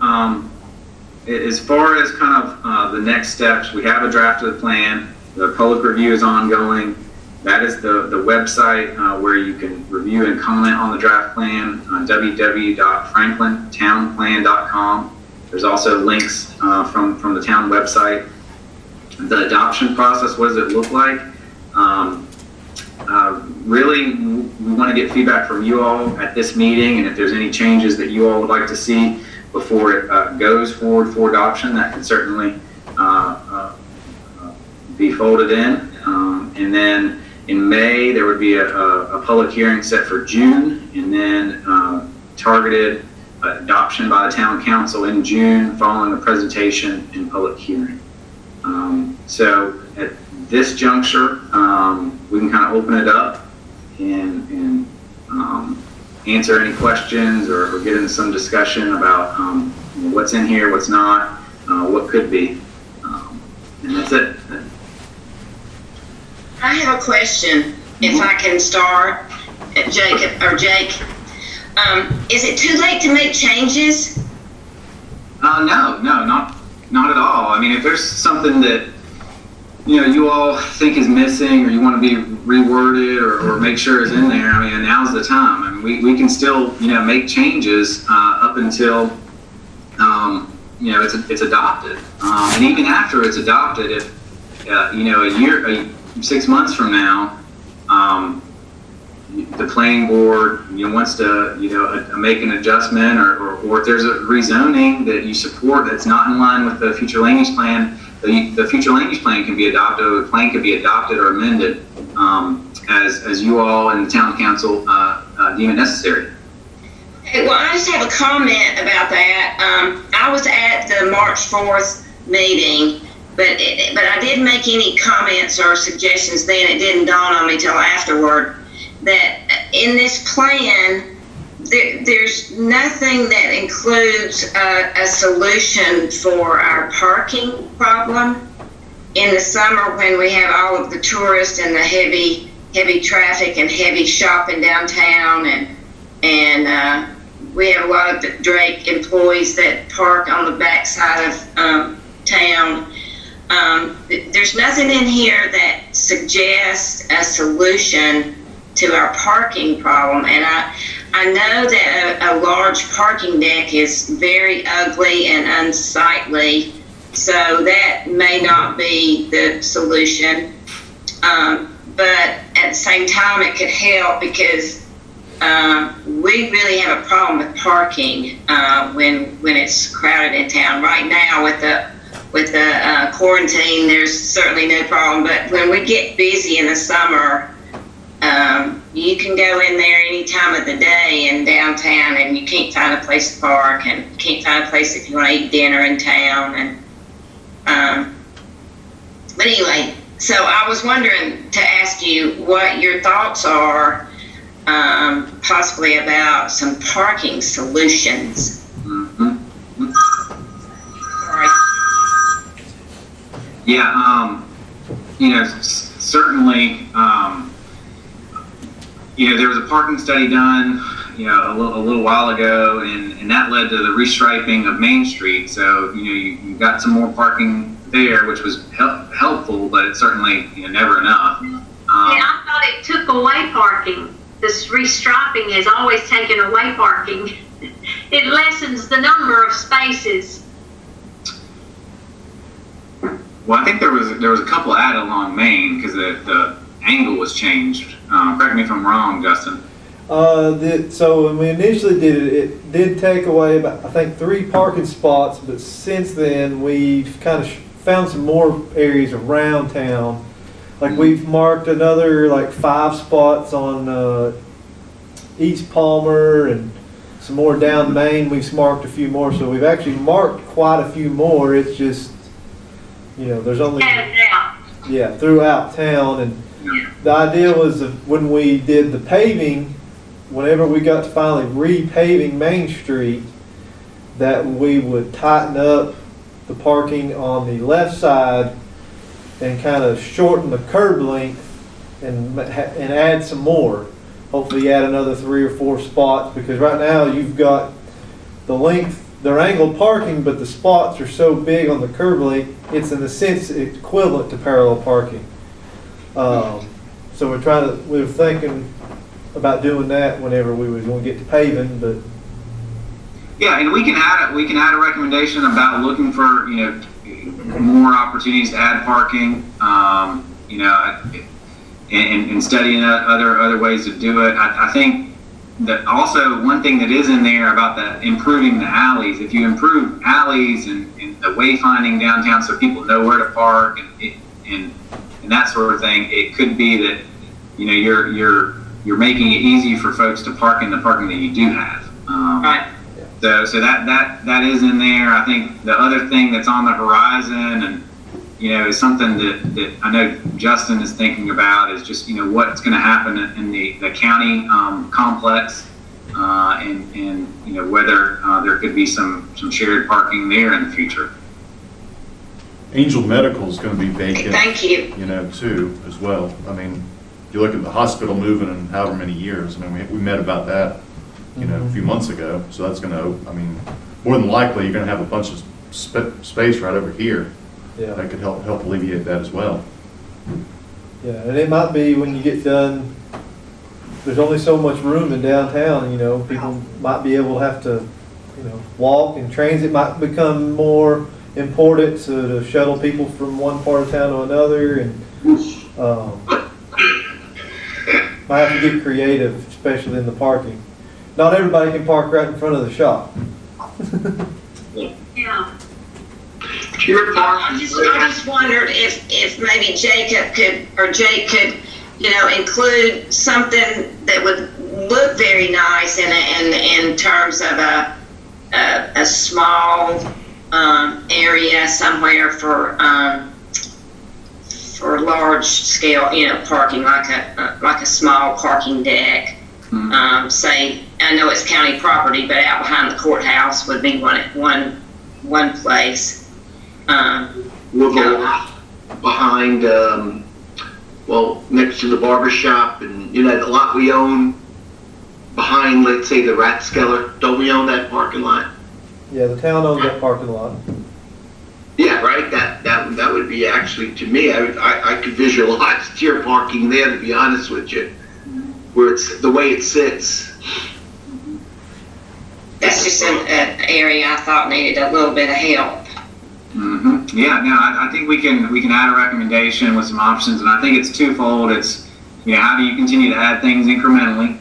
as far as kind of the next steps, we have a draft of the plan. The public review is ongoing. That is the website where you can review and comment on the draft plan, www.franklintownplan.com. There's also links from the town website. The adoption process, what does it look like? Really, we want to get feedback from you all at this meeting, and if there's any changes that you all would like to see before it goes forward for adoption, that can certainly be folded in. And then in May, there would be a public hearing set for June, and then targeted adoption by the town council in June following a presentation and public hearing. So at this juncture, we can kind of open it up and answer any questions or get into some discussion about what's in here, what's not, what could be, and that's it. I have a question, if I can start, Jake. Is it too late to make changes? No, not at all. I mean, if there's something that you all think is missing, or you want to be reworded or make sure is in there, I mean, now's the time. I mean, we can still make changes up until it's adopted. And even after it's adopted, if, a year, 6 months from now, the planning board, wants to, make an adjustment or if there's a rezoning that you support that's not in line with the future land use plan, the future land use plan can be adopted, or the plan can be adopted or amended, as you all and the town council, deem it necessary. Well, I just have a comment about that. I was at the March 4th meeting, but I didn't make any comments or suggestions then. It didn't dawn on me till afterward that in this plan, there's nothing that includes a solution for our parking problem in the summer when we have all of the tourists and the heavy traffic and heavy shopping downtown, and we have a lot of the Drake employees that park on the backside of town. There's nothing in here that suggests a solution to our parking problem, and I know that a large parking deck is very ugly and unsightly, so that may not be the solution. But at the same time, it could help because we really have a problem with parking when it's crowded in town. Right now, with the quarantine, there's certainly no problem. But when we get busy in the summer, you can go in there any time of the day in downtown, and you can't find a place to park, and you can't find a place if you want to eat dinner in town. And but anyway, so I was wondering to ask you what your thoughts are, possibly about some parking solutions. Sorry. Yeah, certainly. There was a parking study done, a little while ago, and that led to the restriping of Main Street. So, you got some more parking there, which was helpful, but it's certainly, never enough. I thought it took away parking. This restriping has always taken away parking. It lessens the number of spaces. Well, I think there was a couple added along Main because the angle was changed. Correct me if I'm wrong, Justin. So when we initially did it, it did take away about, I think, 3 parking spots, but since then we've kind of found some more areas around town. Like we've marked another 5 spots on East Palmer and some more down Main. We've marked a few more, so we've actually marked quite a few more. It's just, there's only throughout town. And the idea was that when we did the paving, whenever we got to finally repaving Main Street, that we would tighten up the parking on the left side and kind of shorten the curb length and add some more. Hopefully add another 3 or 4 spots, because right now you've got the length, they're angled parking, but the spots are so big on the curb length, it's in a sense equivalent to parallel parking. So we were thinking about doing that whenever we was going to get to paving, but yeah, and we can add a recommendation about looking for more opportunities to add parking, and studying other ways to do it. I think that also one thing that is in there about improving the alleys. If you improve alleys and the wayfinding downtown so people know where to park and that sort of thing, it could be that you're making it easy for folks to park in the parking that you do have. Right. So that is in there. I think the other thing that's on the horizon and is something that I know Justin is thinking about is just what's going to happen in the county complex, and whether there could be some shared parking there in the future. Angel Medical is going to be vacant. Thank you. Too, as well. I mean, you look at the hospital moving in however many years. I mean, we met about that, a few months ago. So that's going to, more than likely, you're going to have a bunch of space right over here. Yeah. That could help alleviate that as well. Yeah, and it might be when you get done, there's only so much room in downtown, people might be able to have to walk, and transit might become more important to shuttle people from one part of town to another, and might have to get creative, especially in the parking. Not everybody can park right in front of the shop. Yeah. I just wondered if maybe Jake could, include something that would look very nice in terms of a small area somewhere for large scale, parking, like a small parking deck. Say, I know it's county property, but out behind the courthouse would be one place. We'll go behind, next to the barber shop, and the lot we own behind, let's say, the Rathskeller. Don't we own that parking lot? Yeah, the town owns that parking lot. Yeah, right. That would be actually, to me, I could visualize tier parking there. To be honest with you, where it's the way it sits. That's just an area I thought needed a little bit of help. Mm-hmm. Yeah, no, I think we can add a recommendation with some options, and I think it's twofold. It's how do you continue to add things incrementally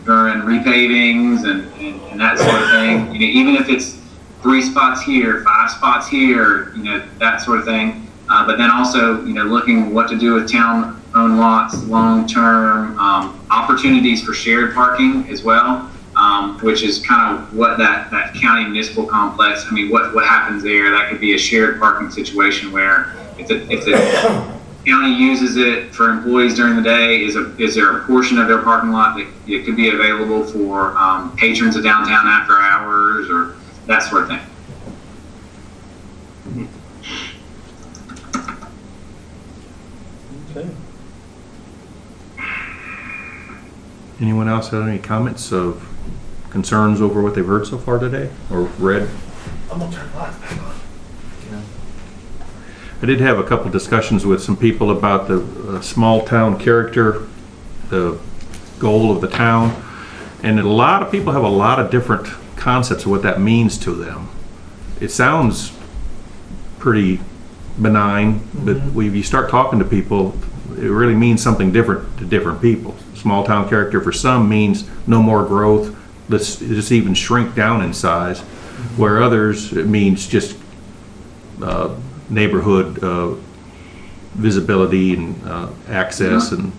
during repavings and that sort of thing. Even if it's 3 spots here, 5 spots here, that sort of thing. But then also, looking what to do with town-owned lots long term, opportunities for shared parking as well. Which is kind of what that county municipal complex, what happens there. That could be a shared parking situation where if the county uses it for employees during the day, is there a portion of their parking lot that it could be available for patrons of downtown after hours or that sort of thing. Okay. Anyone else have any comments of concerns over what they've heard so far today or read? I'm gonna turn the lights back on. I did have a couple discussions with some people about the small town character, the goal of the town, and a lot of people have a lot of different concepts of what that means to them. It sounds pretty benign, but when you start talking to people, it really means something different to different people. Small town character for some means no more growth, let's just even shrink down in size, where others it means just neighborhood visibility and access and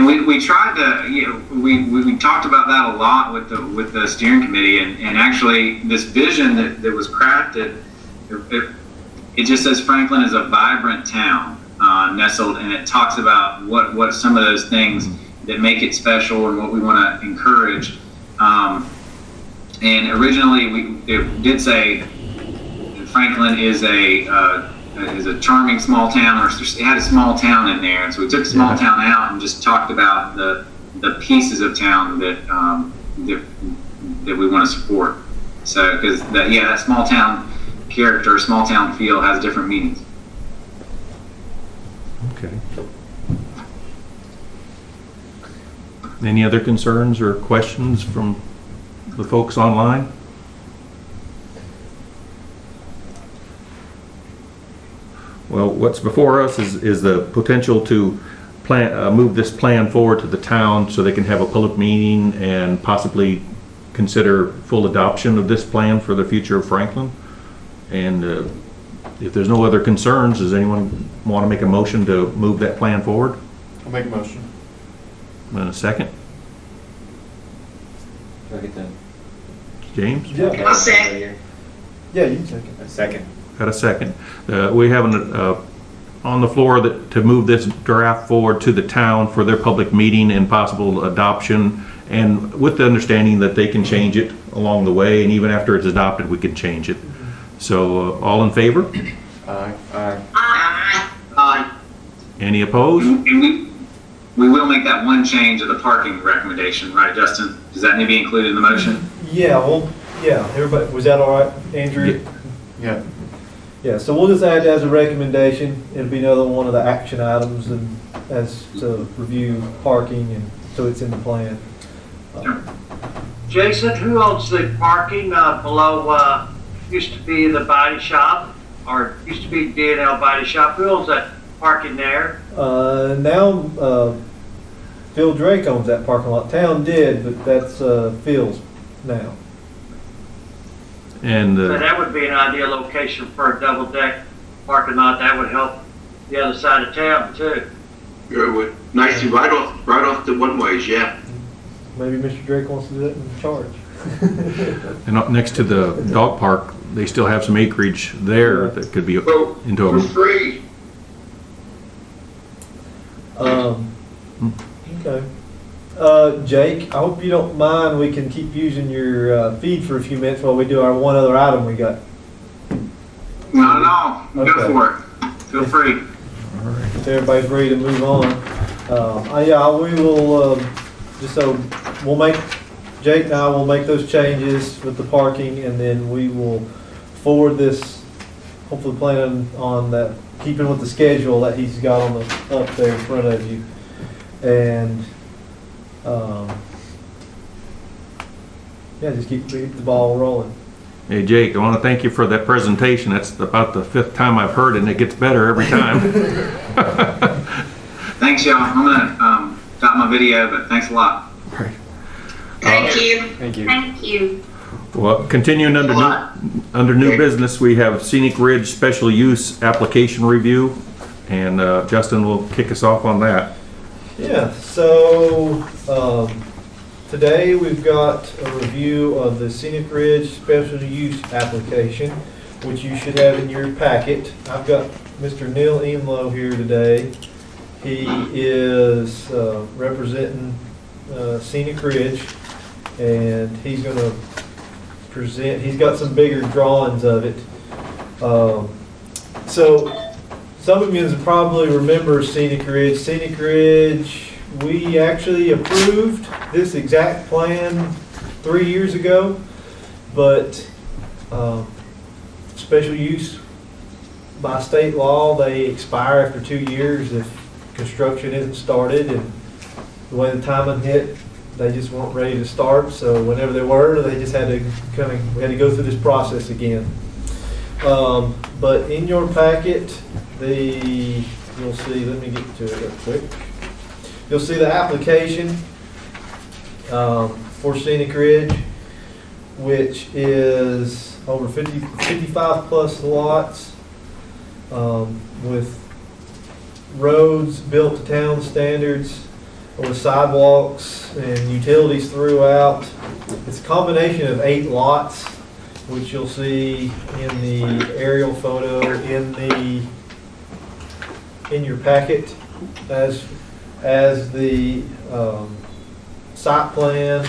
we tried to we talked about that a lot with the steering committee and actually this vision that was crafted, it just says Franklin is a vibrant town nestled, and it talks about what some of those things that make it special and what we want to encourage. And originally it did say Franklin is a charming small town, or it had a small town in there, and so we took small town out and just talked about the pieces of town that we want to support. So because that small town character, small town feel has different meanings. Okay. Any other concerns or questions from the folks online? Well, what's before us is the potential to move this plan forward to the town so they can have a public meeting and possibly consider full adoption of this plan for the future of Franklin. And if there's no other concerns, does anyone want to make a motion to move that plan forward? I'll make a motion. And a second? Do I get the James? Yeah. I'll say. Yeah, you can take it. a second? Got a second. We have on the floor to move this draft forward to the town for their public meeting and possible adoption, and with the understanding that they can change it along the way, and even after it's adopted, we can change it. So, all in favor? Aye. Aye. Any opposed? And we will make that one change of the parking recommendation, right, Justin? Does that need to be included in the motion? Yeah, well, yeah, everybody, was that all right, Andrew? Yeah. Yeah, so we'll just add it as a recommendation. It'll be another one of the action items and as to review parking, and so it's in the plan. Jason, who owns the parking below, used to be the body shop, or used to be D&L Body Shop? Who owns that parking there? Now, Phil Drake owns that parking lot. Town did, but that's Phil's now. And So that would be an ideal location for a double-deck parking lot. That would help the other side of town, too. Yeah, it would. Nicely, right off the one-ways, yeah. Maybe Mr. Drake wants to do that in charge. and up next to the dog park, they still have some acreage there that could be So, into for a. free, Okay. Jake, I hope you don't mind. We can keep using your feed for a few minutes while we do our one other item we got. Not at all. Okay. Go for it. Feel free. If everybody's ready to move on. Yeah, we will, just so, Jake and I will make those changes with the parking, and then we will forward this, hopefully planning on that, keeping with the schedule that he's got on the, up there in front of you. And, yeah, just keep the ball rolling. Hey Jake, I want to thank you for that presentation. That's about the 5th time I've heard it, and it gets better every time. Thanks, y'all. I'm gonna stop my video, but thanks a lot. Right. Thank you. Thank you. Thank you. Well, continuing under new business, we have Scenic Ridge Special Use Application Review, and Justin will kick us off on that. Yeah, so today we've got a review of the Scenic Ridge Special Use Application, which you should have in your packet. I've got Mr. Neil Imlow here today. He is representing Scenic Ridge, and he's going to present, he's got some bigger drawings of it. So some of you probably remember Scenic Ridge. Scenic Ridge, we actually approved this exact plan 3 years ago, but special use by state law, they expire after 2 years if construction isn't started, and the way the timing hit, they just weren't ready to start. So whenever they were, they just had to we had to go through this process again. But in your packet, you'll see, let me get to it real quick. You'll see the application for Scenic Ridge, which is over 55 plus lots with roads built to town standards, with sidewalks and utilities throughout. It's a combination of 8 lots, which you'll see in the aerial photo in your packet as the site plan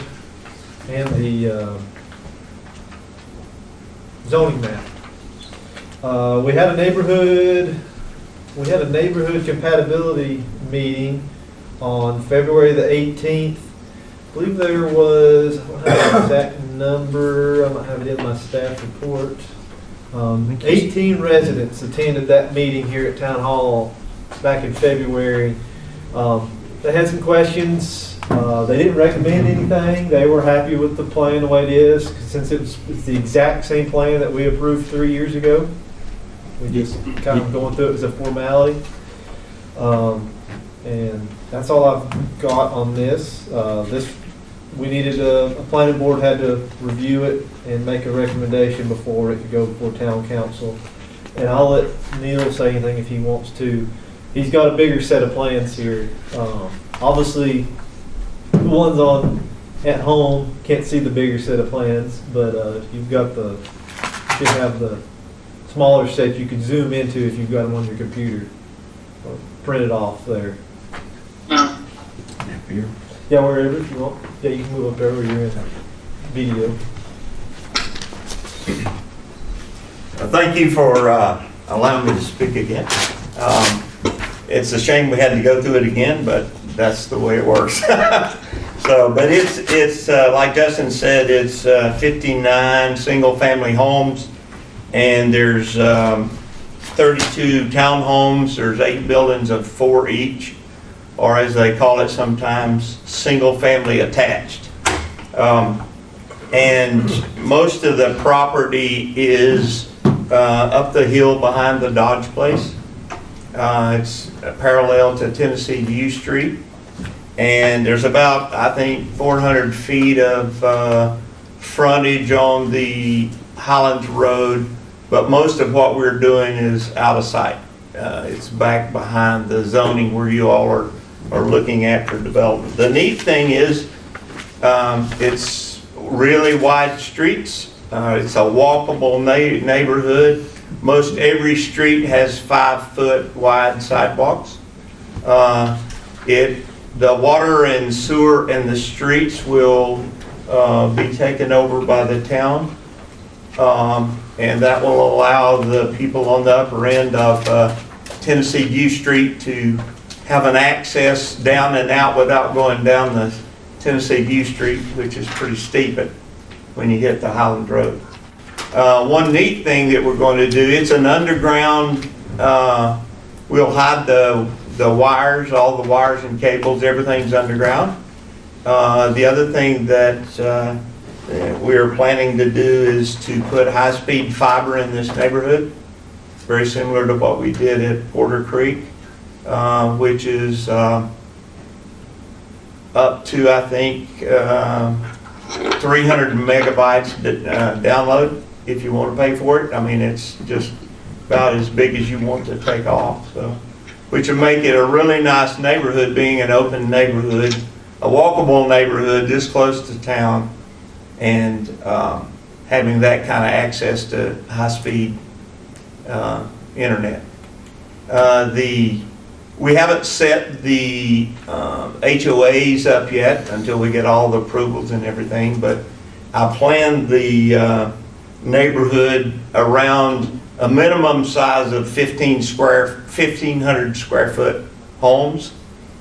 and the zoning map. We had a neighborhood compatibility meeting on February the 18th. I believe there was, I don't have the exact number, I might have it in my staff report. 18 residents attended that meeting here at Town Hall back in February. They had some questions. They didn't recommend anything. They were happy with the plan the way it is, since it's the exact same plan that we approved 3 years ago. We just kind of going through it as a formality. And that's all I've got on this. We needed a planning board had to review it and make a recommendation before it could go before town council. And I'll let Neil say anything if he wants to. He's got a bigger set of plans here. Obviously, the ones at home can't see the bigger set of plans, but you've got you should have the smaller set you can zoom into if you've got them on your computer or print it off there. Yeah, wherever if you want. Yeah, you can move up there where you're in video. Thank you for allowing me to speak again. It's a shame we had to go through it again, but that's the way it works. But it's like Justin said, it's 59 single-family homes, and there's 32 townhomes. There's 8 buildings of 4 each, or as they call it sometimes, single-family attached. And most of the property is up the hill behind the Dodge place. It's parallel to Tennessee View Street. And there's about, I think, 400 feet of frontage on the Highlands Road, but most of what we're doing is out of sight. It's back behind the zoning where you all are looking at for development. The neat thing is, it's really wide streets. It's a walkable neighborhood. Most every street has 5-foot wide sidewalks. The water and sewer and the streets will be taken over by the town. And that will allow the people on the upper end of Tennessee View Street to have an access down and out without going down the Tennessee View Street, which is pretty steep when you hit the Highland Road. One neat thing that we're going to do, it's an underground, we'll hide the wires, all the wires and cables, everything's underground. The other thing that we're planning to do is to put high-speed fiber in this neighborhood, very similar to what we did at Porter Creek, which is up to, I think, 300 megabytes download if you want to pay for it. I mean, it's just about as big as you want to take off, so, which would make it a really nice neighborhood, being an open neighborhood, a walkable neighborhood this close to town, and having that kind of access to high-speed internet. We haven't set the HOAs up yet until we get all the approvals and everything, but I planned the neighborhood around a minimum size of 1,500 square foot homes.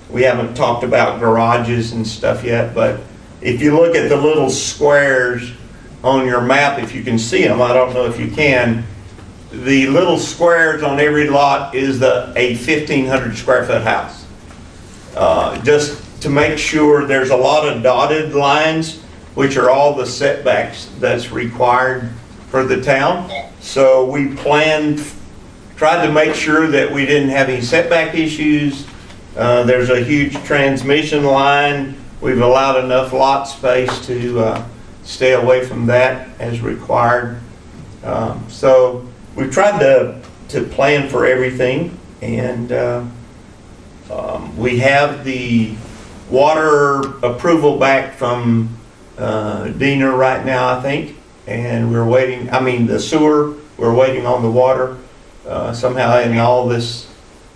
We haven't talked about garages and stuff yet, but if you look at the little squares on your map, if you can see them, I don't know if you can, the little squares on every lot is a 1,500 square foot house. Just to make sure, there's a lot of dotted lines, which are all the setbacks that's required for the town. So we tried to make sure that we didn't have any setback issues. There's a huge transmission line. We've allowed enough lot space to stay away from that as required. So we've tried to plan for everything, and we have the water approval back from Diener right now, I think, and we're waiting, the sewer, we're waiting on the water. Somehow in all this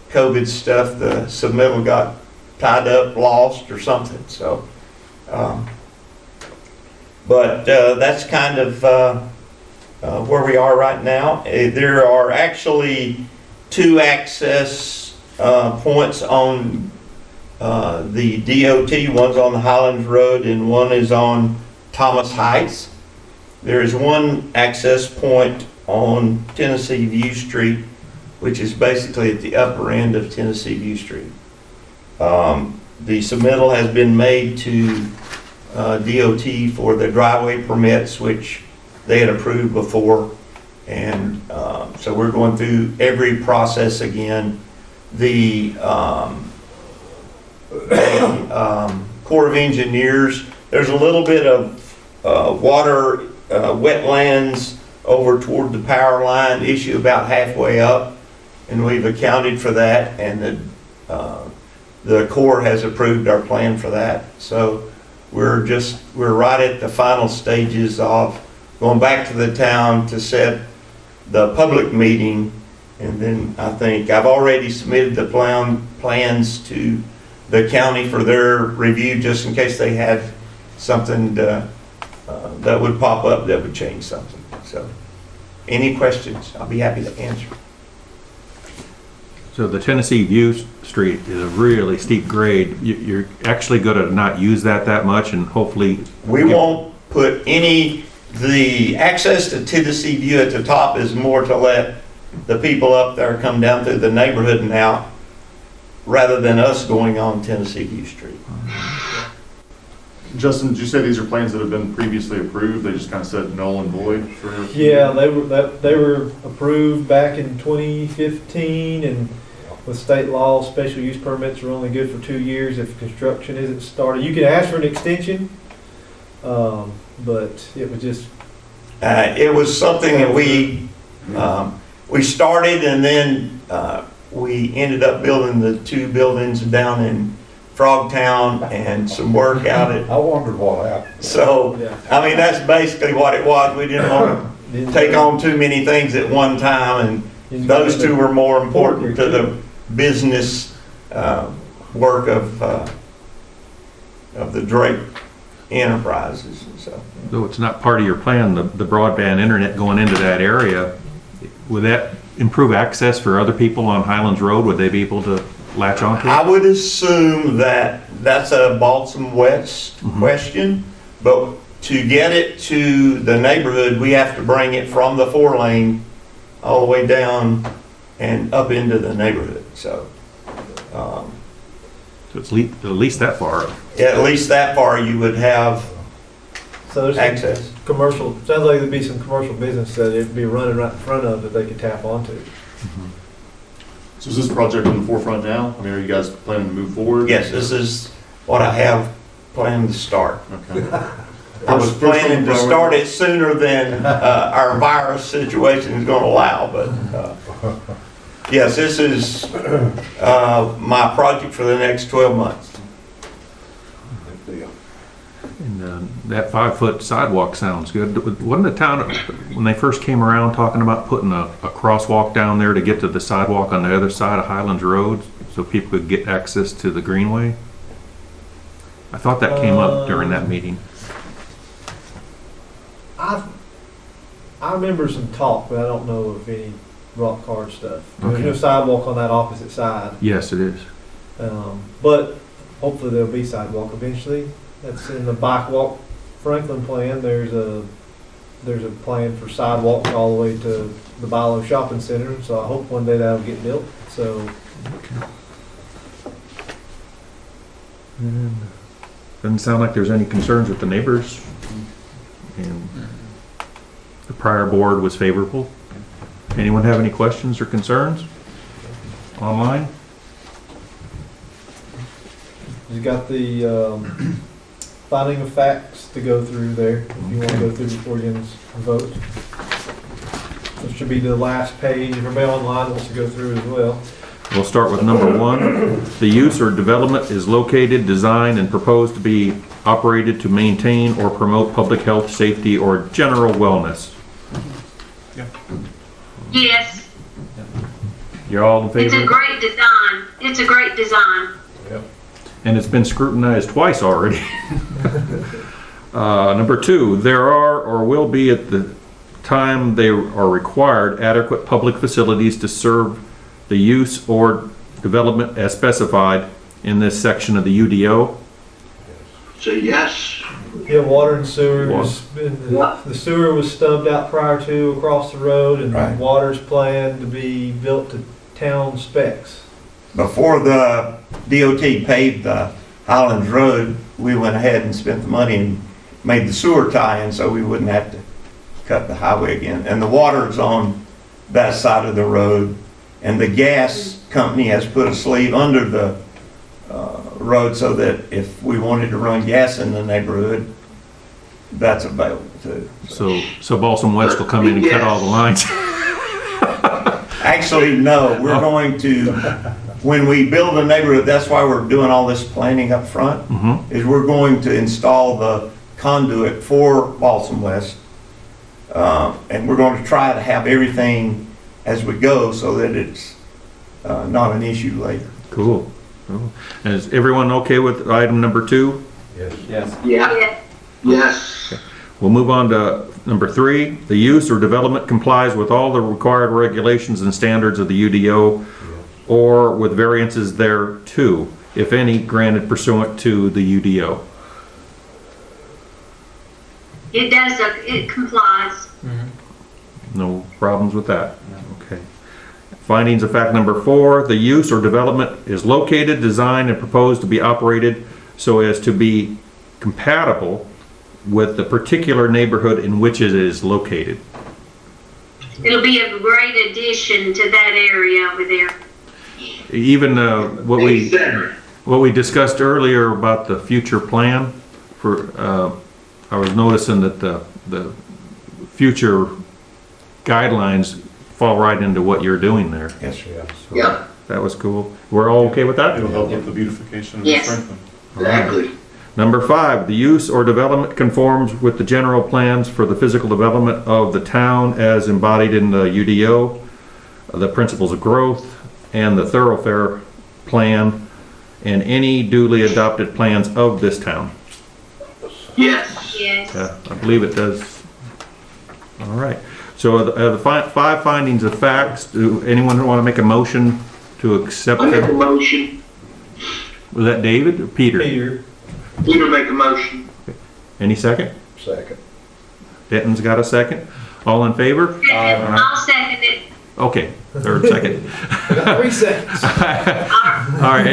COVID stuff, the submittal got tied up, lost or something, so. But that's kind of where we are right now. There are actually 2 access points on the DOT. One's on the Highlands Road and one is on Thomas Heights. There is one access point on Tennessee View Street, which is basically at the upper end of Tennessee View Street. The submittal has been made to DOT for the driveway permits, which they had approved before, and so we're going through every process again. The Corps of Engineers, there's a little bit of water, wetlands over toward the power line issue about halfway up, and we've accounted for that, and the Corps has approved our plan for that. So we're right at the final stages of going back to the town to set the public meeting, and then I think I've already submitted the plans to the county for their review, just in case they had something that would pop up that would change something. So any questions, I'll be happy to answer. So the Tennessee View Street is a really steep grade. You're actually going to not use that much, and hopefully we won't put the access to Tennessee View at the top is more to let the people up there come down through the neighborhood and out, rather than us going on Tennessee View Street. Justin, did you say these are plans that have been previously approved? They just kind of said null and void for? Yeah, they were approved back in 2015, and with state law, special use permits are only good for 2 years if construction isn't started. You can ask for an extension, but it was just. It was something that we started, and then we ended up building the 2 buildings down in Frogtown and some work out at. I wondered what happened. So, I mean, that's basically what it was. We didn't want to take on too many things at one time, and those 2 were more important to the business work of the Drake Enterprises. So, Though it's not part of your plan, the broadband internet going into that area, would that improve access for other people on Highlands Road? Would they be able to latch onto it? I would assume that that's a Balsam West question, but to get it to the neighborhood, we have to bring it from the 4-lane all the way down and up into the neighborhood. So, So it's at least that far. yeah, at least that far you would have So there's access. commercial, sounds like there'd be some commercial business that it'd be running right in front of that they could tap onto. So is this project on the forefront now? I mean, are you guys planning to move forward? Yes, this is what I have planned to start. Okay. I was planning to start it sooner than our virus situation is going to allow, but yes, this is my project for the next 12 months. And that 5-foot sidewalk sounds good. Wasn't the town, when they first came around, talking about putting a crosswalk down there to get to the sidewalk on the other side of Highlands Road so people could get access to the greenway? I thought that came up during that meeting. I remember some talk, but I don't know of any rock hard stuff. There's Okay. no sidewalk on that opposite side. Yes, it is. But hopefully there'll be sidewalk eventually. That's in the bike walk Franklin plan. There's a plan for sidewalks all the way to the Bilo Shopping Center. So I hope one day that'll get built. So And doesn't sound like there's any concerns with the neighbors. And the prior board was favorable. Anyone have any questions or concerns? Online? you got the finding of facts to go through there. If you want to go through before you vote. This should be the last page. If everybody online wants to go through as well. We'll start with number 1. The use or development is located, designed, and proposed to be operated to maintain or promote public health, safety, or general wellness. Yes, You're all in it's favor? a great design. It's a great design. And it's been scrutinized twice already. Number 2, there are or will be at the time they are required adequate public facilities to serve the use or development as specified in this section of the UDO. So yes, Yeah, water and sewer. The sewer was stubbed out prior to across the road, and Right. water's planned to be built to town specs. Before the DOT paved the Highlands Road, we went ahead and spent the money and made the sewer tie-in so we wouldn't have to cut the highway again. And the water's on that side of the road, and the gas company has put a sleeve under the road so that if we wanted to run gas in the neighborhood, that's available too. So Balsam West will come in and cut all the lines. Actually, no, we're going to, when we build a neighborhood, that's why we're doing all this planning up front, is we're going to install the conduit for Balsam West. And we're going to try to have everything as we go so that it's not an issue later. Cool. And is everyone okay with item number 2? Yes. Yes. yeah, yes. We'll move on to number 3. The use or development complies with all the required regulations and standards of the UDO or with variances thereto, if any, granted pursuant to the UDO. It does, it complies. No problems with that? Okay. Findings of fact number 4, the use or development is located, designed, and proposed to be operated so as to be compatible with the particular neighborhood in which it is located. It'll be a great addition to that area over there. Even what we discussed earlier about the future plan for, I was noticing that the future guidelines fall right into what you're doing there. Yes, So yeah. That was cool. We're all okay with that? It'll help with the beautification of Yes. Franklin. Exactly. Number 5, the use or development conforms with the general plans for the physical development of the town as embodied in the UDO, the principles of growth, and the thoroughfare plan, and any duly adopted plans of this town. Yes. Yes. I believe it does. All right. So the 5 findings of facts, do anyone want to make a motion to accept I make a them? motion. Was that David or Peter? Peter make a motion. Any second? Second. Denton's got a second. All in favor? I'll second it. Okay, third, second. 3 seconds. All right,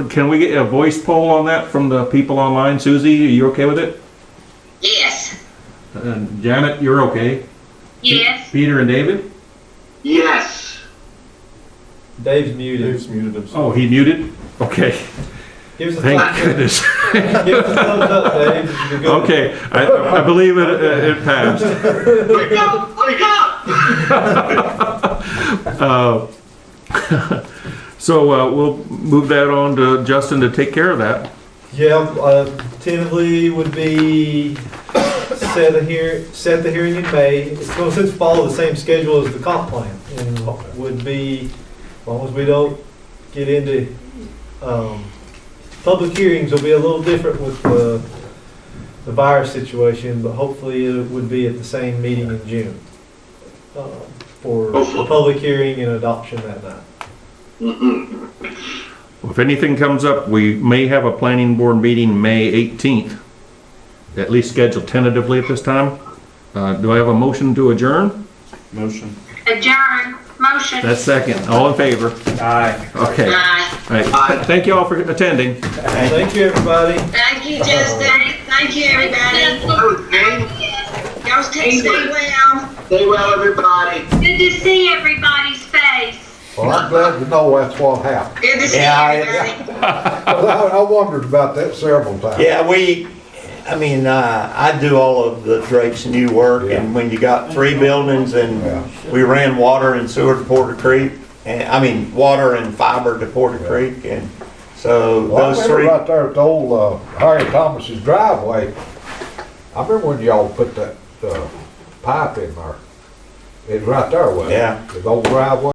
can we get a voice poll on that from the people online? Susie, are you okay with it? Yes. And Janet, you're okay? Yes. Peter and David? Yes. Dave's muted. Dave's muted himself. Oh, he muted? Okay, Give us a thank thumbs up. goodness. Give us a thumbs up, Dave. You're good. Okay, I believe it passed. Wake up! Wake up! So we'll move that on to Justin to take care of that. Yeah, tentatively would be set the hearing in May. It's going to follow the same schedule as the comp plan, and would be, as long as we don't get into public hearings, will be a little different with the virus situation, but hopefully it would be at the same meeting in June for the public hearing and adoption that night. Well, if anything comes up, we may have a planning board meeting May 18th, at least scheduled tentatively at this time. Do I have a motion to adjourn? Motion. Adjourn. Motion. That's second. All in favor? Aye. Okay. Aye. All right. Thank you all for attending. Thank you, everybody. Thank you, Justin. Thank you, everybody. Okay. Y'all stay well. Stay well, everybody. Good to see everybody's face. Well, I'm glad to know that's what happened. Good to see everybody. I wondered about that several times. Yeah, I do all of the Drake's new work, and when you got 3 buildings and we ran water and sewer to Porter Creek, and water and fiber to Porter Creek, and so Well, those I remember 3. right there at the old Harry Thomas's driveway. I remember when y'all put that pipe in there. It was right there, wasn't it? Yeah. The old driveway.